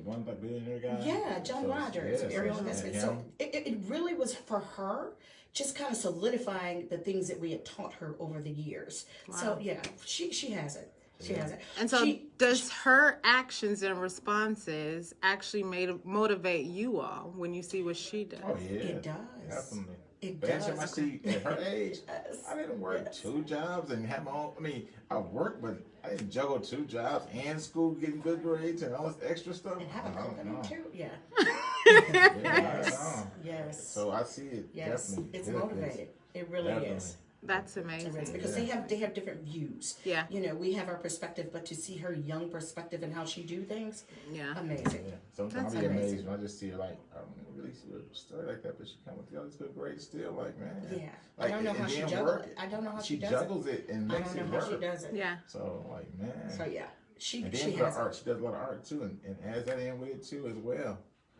one Black billionaire guy. Yeah, John Rogers, Ariel Investment. So it really was for her just kind of solidifying the things that we had taught her over the years. So yeah, she has it. She has it. And so, does her actions and responses actually motivate you all when you see what she does? Oh yeah, It does. Definitely. It But does. every time I see at her age, Yes. I didn't work 2 jobs and have my own. I mean, I worked, but I didn't juggle 2 jobs and school, getting good grades and all this extra stuff. And have a I don't company know. too. Yeah. Yeah, I Yes. know. Yes. So I see it. Yes. Definitely. It's It motivated. It really Definitely. is. That's amazing. Because they have different views. Yeah. You know, we have our perspective, but to see her young perspective and how she do things, Yeah. amazing. Yeah. Sometimes That's I get amazing. amazed when I just see her like, I don't really see a story like that, but she come with all these good grades still. Like, man. Yeah. Like, I don't know and how she then juggles work it. I don't know how She she does juggles it and it. I makes don't it know how she work. does it. Yeah. So like, man. So yeah, she And then she for the has art, she does a lot of art too, and adds that in with it too as well.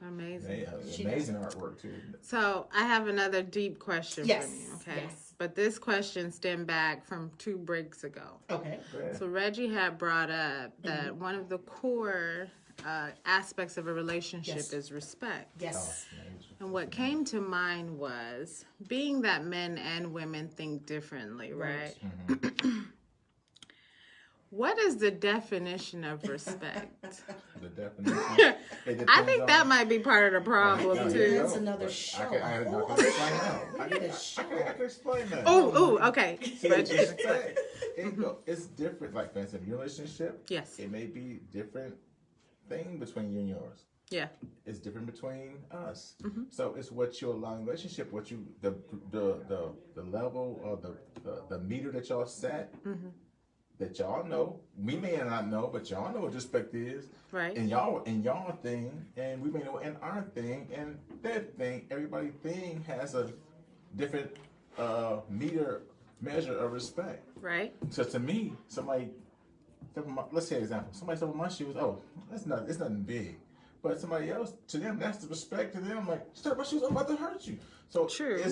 Amazing. She Amazing artwork too. So I have another deep question Yes, for you, okay? yes. But this question stemmed back from 2 breaks ago. Okay. Go ahead. So Reggie had brought up that one of the core aspects of a relationship Yes. is respect. Yes. And what came to mind was being that men and women think differently, right? What is the definition of respect? The definition. I think that might be part of the problem Yeah, too. That's another show. I can Whole explain other that. show. We need a show. I can explain that. Oh, okay. See, Reggie. it's different. Like, for instance, your relationship. Yes. It may be different thing between you and yours. Yeah. It's different between us. So it's what you allow in relationship, what you the level or the meter that y'all set. That y'all know, we may not know, but y'all know what respect is. Right. And y'all thing, and we may know in our thing, and their thing. Everybody thing has a different measure of respect. Right. So to me, somebody, let's say an example. Somebody step on my shoes. Oh, it's nothing big. But somebody else, to them, that's the respect to them. Like, step on my shoes, I'm about to hurt you. So True.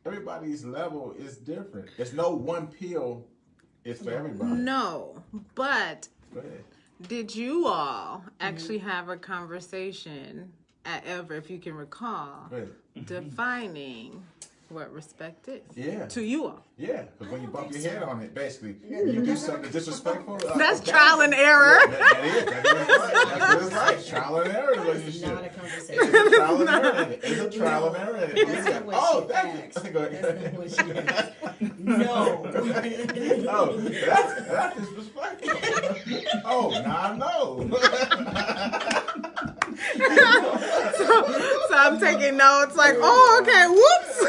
Everybody's level is different. There's no one pill. It's for everybody. No, but Go ahead. did you all actually have a conversation ever, if you can recall, Go ahead. defining what respect is? Yeah. To you all. Yeah, because when you bump your head on it, basically, you do something disrespectful. That's trial and error. That is. That's what it's like. Trial and error relationship. Not a conversation. It's a trial and error. It's a trial and error. That's not what Oh, she that's asked. Go That's ahead. not what she asked. No. Oh, that's disrespectful. Oh, now I know. So I'm taking notes like, oh, okay, whoops.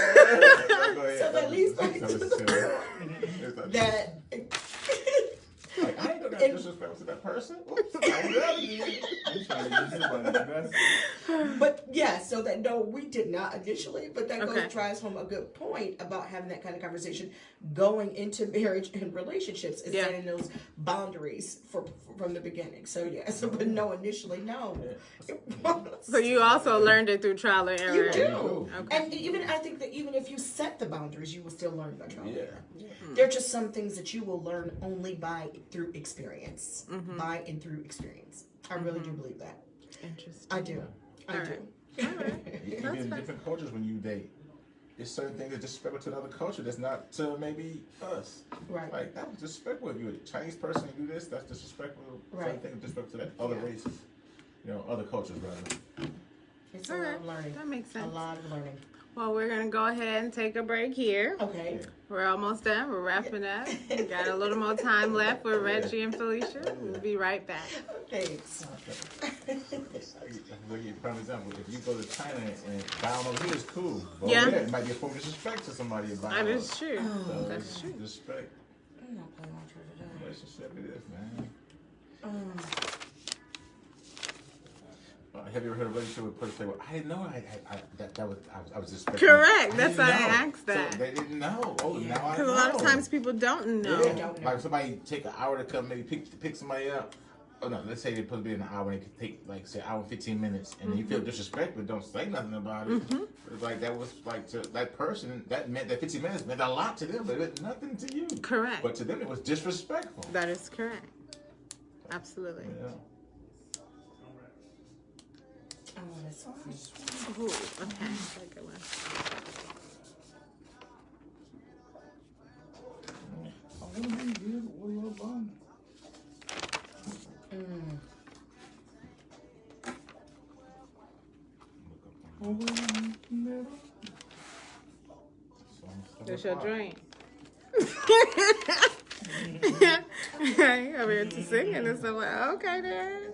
Go ahead. So that leads back So to it's the silly. point that Like, I ain't gonna have disrespect to that person. Oops, I ain't that again. I'm trying to use somebody. That's But yeah, so that no, we did not initially, but that Okay. goes drives home a good point about having that kind of conversation going into marriage and relationships is Yeah. setting those boundaries from the beginning. So yeah, so but no, initially no. It was. So you also learned it through trial and error. You do. Okay. And even I think that even if you set the boundaries, you will still learn by trial and Yeah. error. There are just some things that you will learn only through experience. By and through experience. I really do believe that. Interesting. I do. I All do. right. Even in different cultures when you date. There's certain things that disrespectful to another culture that's not to maybe us. Right. Like, that was disrespectful. If you're a Chinese person and do this, that's disrespectful. Right. Certain things disrespectful to that other races. You know, other cultures, rather. It's a All lot right. of learning. That makes sense. A lot of learning. Well, we're going to go ahead and take a break here. Okay. We're almost done. We're wrapping up. We got a little more time left with Reggie and Felisha. We'll be right back. Thanks. I'll give you a prime example. If you go to China and bowing over here is cool. But Yeah. over there, it might be a form of disrespect to somebody you're bowing That over. is true. So That's it's true. Disrespect. I'm not playing much for today. Relationship it is, man. Have you ever heard a relationship with a person say, well, I didn't know I was disrespectful. Correct. That's didn't why I know." asked that. So they didn't know. Oh, Yeah. now I know. Because a lot of times people don't know. Yeah. don't know. Like somebody take an hour to come maybe pick somebody up. Oh no, let's say they put it in an hour and it could take like say an hour and 15 minutes and then you feel disrespectful, don't say nothing about it. It's like that was like to that person that meant that 15 minutes meant a lot to them, but it meant nothing to you. Correct. But to them it was disrespectful. That is correct. Absolutely. Yeah. Oh, that's Ooh, okay. That's a good one. That's your drink. I'm here to sing and stuff like, okay then.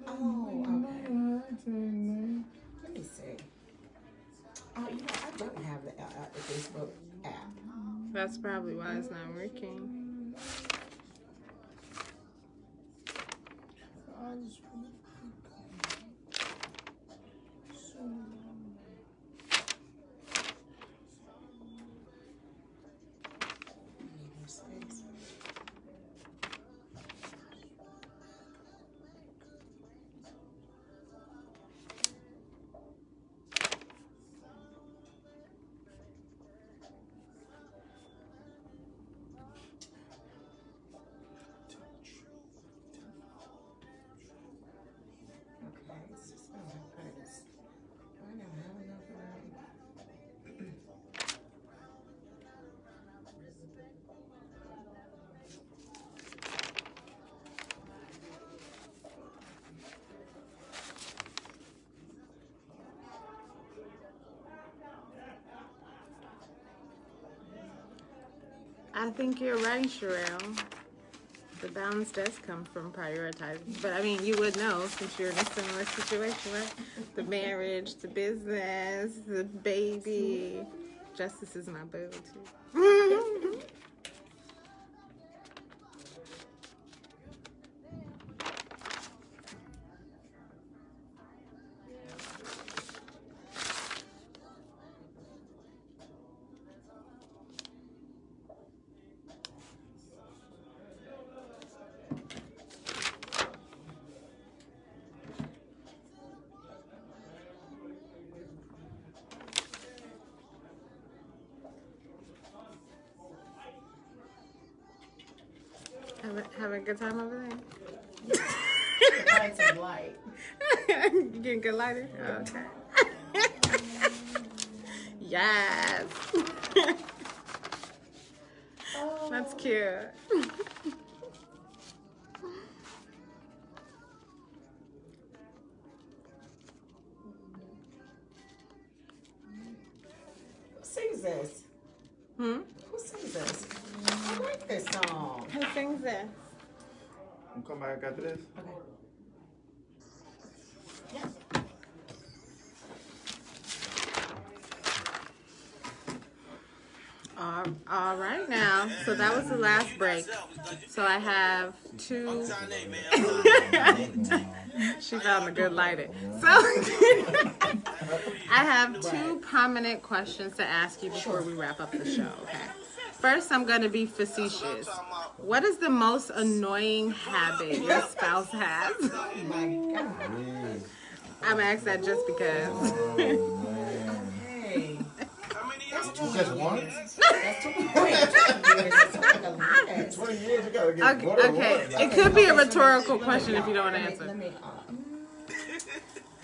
Oh, okay. Let me see. Oh, you know, I don't have the Facebook app. That's probably why it's not working. I think you're right, Sherelle. The balance does come from prioritizing. But I mean, you would know since you're in a similar situation, right? The marriage, the business, the baby. Justice is my boo, too. Have a good time over there? Find some light. You getting good lighting? Okay. Yes. That's cute. Who sings this? Hmm? Who sings this? I like this song. Who sings this? We'll come back after this. Okay. Yeah. All right now. So that was the last break. So I have two. She found a good lighting. So I have two prominent questions to ask you before we wrap up the show. Okay. First, I'm going to be facetious. What is the most annoying habit your spouse has? Oh my God. I'm gonna ask that just because. Hey. Just one? That's 2 years. That's like a lot. 20 years, you gotta get Okay, more than okay. one. It could be a rhetorical question if you don't want to answer. Let me,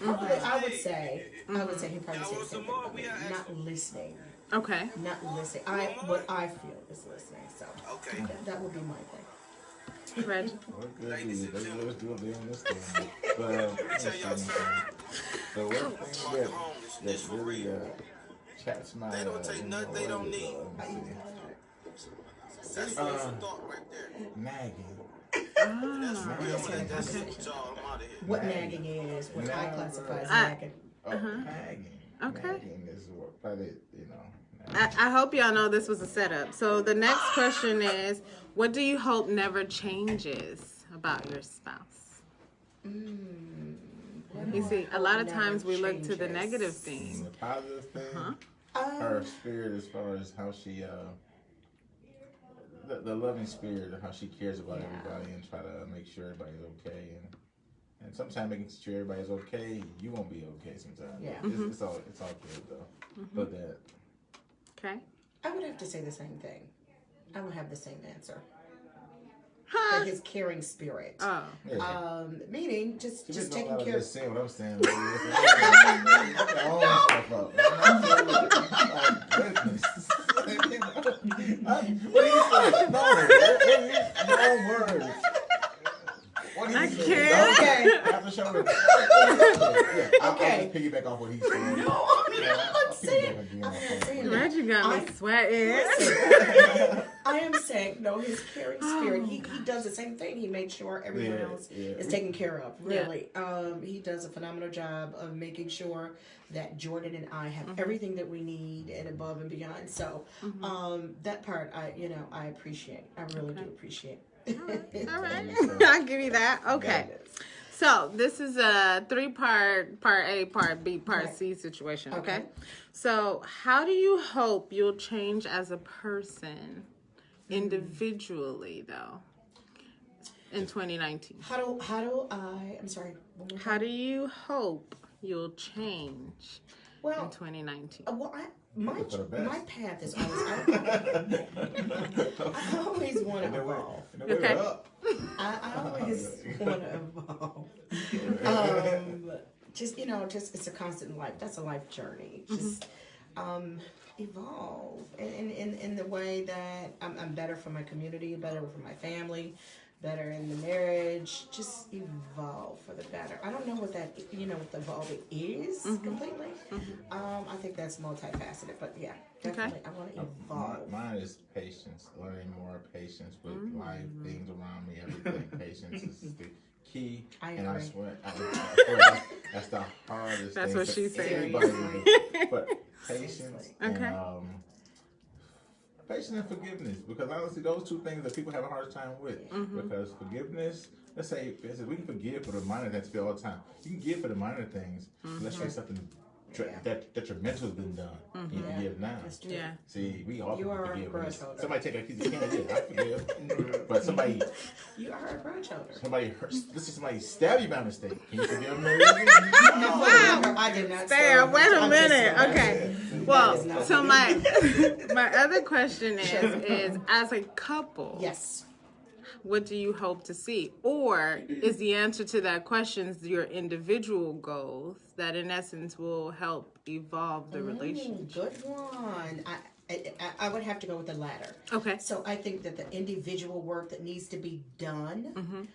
I would say he probably said the same thing about me. Not listening. Okay. Not listening. What I feel is listening. So that would be my thing. Reg. What good is it? Let's do it on this thing. But, so what thing that really chaps my They don't take nothing they don't need. That's food for thought right there. nagging. What nagging is, what I classify as nagging. Nagging. Okay. Nagging is what probably, you know. I hope y'all know this was a setup. So the next question is, what do you hope never changes about your spouse? You see, a lot of times we look to the negative The things. positive thing, her spirit as far as how she, the loving spirit of how she cares about everybody and try to make sure everybody's okay. And sometimes making sure everybody's okay, you won't be okay sometimes. Yeah. It's all good though. But that. Okay. I would have to say the same thing. I would have the same answer. Huh. His caring spirit. Oh. Yeah. Meaning just taking care of. Just saying what I'm saying. Put your own stuff up. My goodness. off what he's saying. No, I'm not saying. I'm not saying that. Reggie got me sweating. I am saying, no, his caring spirit. He does the same thing. He makes sure everyone else is taken care of. Really, he does a phenomenal job of making sure that Jordan and I have everything that we need and above and beyond. So, that part, I appreciate. I really do appreciate. All right. I'll give you that. Okay. So this is a 3-part, part A, part B, part C situation. Okay. So how do you hope you'll change as a person individually though in 2019? How do I? I'm sorry. One more time. How do you hope you'll change in 2019? Well, my path is always. I always want to evolve. Okay. I always want to evolve. Just it's a constant life. That's a life journey. Just evolve in the way that I'm better for my community, better for my family, better in the marriage. Just evolve for the better. I don't know what that what the evolving is completely. I think that's multifaceted, but yeah, definitely I want to evolve. Mine is patience. Learning more patience with life, things around me, everything. Patience is the key. I and agree. I swear that's the hardest That's thing. what she said. But patience and patience and forgiveness, because honestly, those two things that people have a hard time with. Because forgiveness, let's say we can forgive for the minor things all the time. You can give for the minor things. Let's say something detrimental has been done. You forgive now. Yeah. See, we all You are a forgive. grudge holder. Somebody take a piece of candy, I forgive. But somebody You are a grudge holder. somebody hurts. This is somebody stab you by mistake. Can you forgive them? Wow. I did not. Sam, wait a I'm minute. just- Okay. That Well, is not so me. my other question is as a couple, Yes. what do you hope to see? Or is the answer to that question your individual goals that in essence will help evolve the relationship? Good one. I would have to go with the latter. Okay. So I think that the individual work that needs to be done,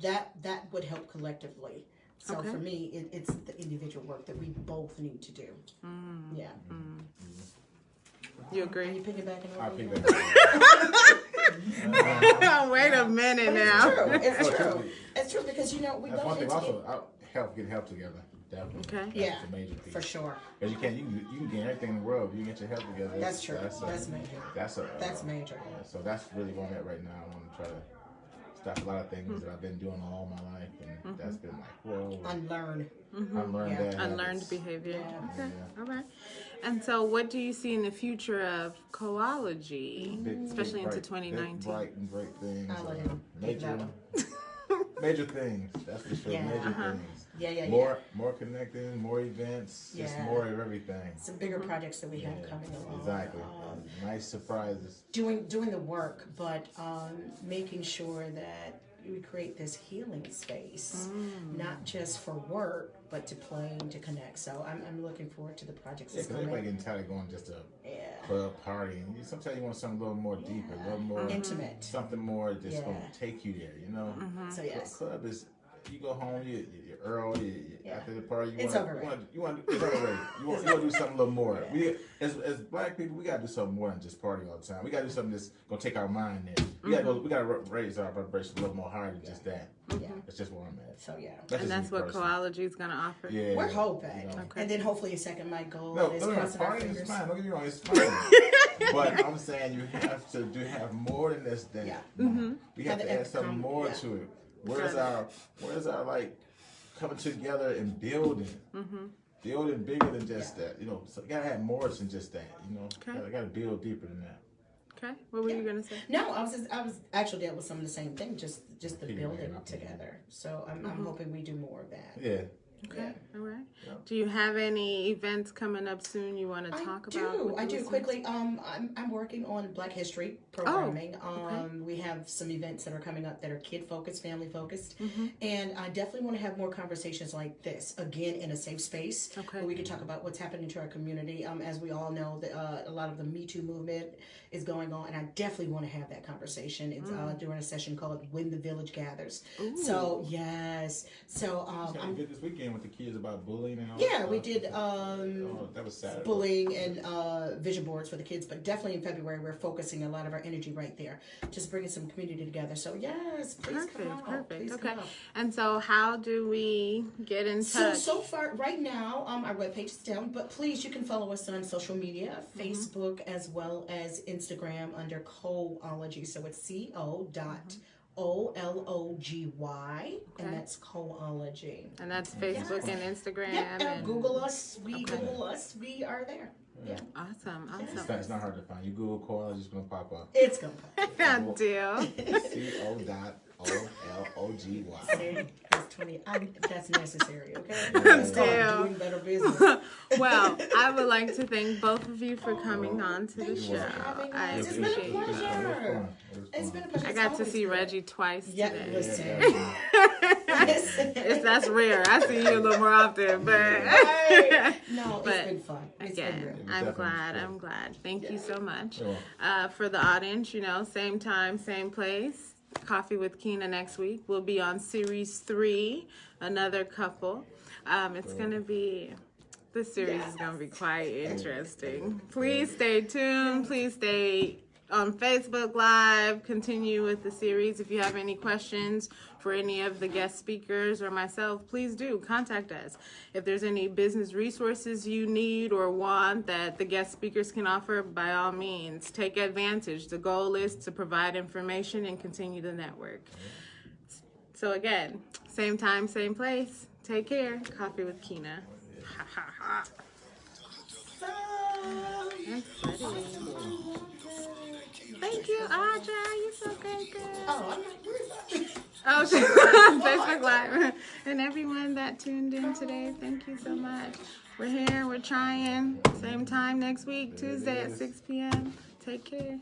that would help collectively. So for me, it's the individual work that we both need to do. Yeah. You Are agree? you piggybacking I over me? Wait a minute But now. It's true. It's true because we That's go one thing. into Also, get help together. Definitely. Okay. Yeah, That's a major piece. for sure. Because you can get everything in the world. You get your health together. That's true. That's major. That's major. So that's really where I'm at right now. I want to try to stop a lot of things that I've been doing all my life, and that's been like, whoa. Unlearn. Unlearn Yeah. that. Unlearned behavior. Yeah. Okay. Yeah. All right. And so, what do you see in the future of coology, especially into 2019? Big, bright and great things. I'll let him pick that one. Major things. That's for sure. Yeah. Major things. Yeah. More connecting, more events, just Yeah. more of everything. Some bigger projects that we have coming along. Exactly. Nice surprises. Doing the work, but making sure that we create this healing space, not just for work, but to play and to connect. So I'm looking forward to the projects Yeah, that's because coming. everybody getting tired of going just to Yeah. club party, and sometimes you want something a little more deeper, a little more Intimate. something more that's Yeah. gonna take you there. So yes. Club is. You go home, you're early, after the party, It's overrated. You want it's overrated. You want to do something a little more. We, as black people, we gotta do something more than just party all the time. We gotta do something that's gonna take our mind there. We gotta raise our vibration a little more higher than just that. Yeah. That's just where I'm at. So yeah. And that's what coology is going to offer. Yeah, We're hoping. Okay. And then hopefully a second my goal No, is no, crossing our party is fingers. fine. Don't get me wrong, it's fine. But I'm saying you have to have more than this. Yeah. We have to add something more to it. Where's our like coming together and building? Building bigger than just that. So you gotta have more than just that. Okay. You gotta build deeper than that. Okay. What were you going to say? No, I was actually dealt with some of the same thing, just the building together. So I'm hoping we do more of that. Yeah. Okay. All right. Yeah. Do you have any events coming up soon you want to talk about? I do quickly. I'm working on Black History programming. okay. We have some events that are coming up that are kid focused, family focused, and I definitely want to have more conversations like this again in a safe space where we can talk about what's happening to our community. As we all know, a lot of the Me Too movement is going on, and I definitely want to have that conversation. It's during a session called "When the Village Gathers." Ooh. So yes, so I'm I'm good this weekend weekend with the kids about bullying and all Yeah, that we stuff? did That was Saturday. bullying and vision boards for the kids, but definitely in February we're focusing a lot of our energy right there, just bringing some community together. So yes, please come out. Perfect. Please Okay. come out. And so, how do we get in touch? So far, right now, our webpage is down, but please, you can follow us on social media, Facebook as well as Instagram under Coology. So it's CO.OLOGY, and that's Coology. And that's Facebook and Instagram. Yeah, and Google us. Google us. We are there. Yeah, Awesome. It's not hard to find. You Google Coral, it's just gonna pop up. it's gonna pop. Deal. CO.OLOGY. That's 20. That's necessary. Okay, Yeah. it's called Deal. doing better business. Well, I would like to thank both of you for coming on to the Thank you show. for having I us. It's been a appreciate it. pleasure. It's been a pleasure. I got to see Reggie twice Yeah, today. listen. That's rare. I see you a little more often, but Right. No, But it's been fun. It's been again, real. I'm glad. Thank you so much. You're For the audience, same time, same place. Coffee with Keena next week. We'll be on series 3, another couple. It's gonna be. This series is gonna be quite interesting. Please stay tuned. Please stay on Facebook Live. Continue with the series. If you have any questions for any of the guest speakers or myself, please do contact us. If there's any business resources you need or want that the guest speakers can offer, by all means, take advantage. The goal is to provide information and continue the network. So again, same time, same place. Take care. Coffee with Keena. Ha ha ha. That's funny. Thank you, Audra. You're so great, girl. Oh, Facebook Live. And everyone that tuned in today, thank you so much. We're here. We're trying. Same time next week, Tuesday at 6 p.m. Take care.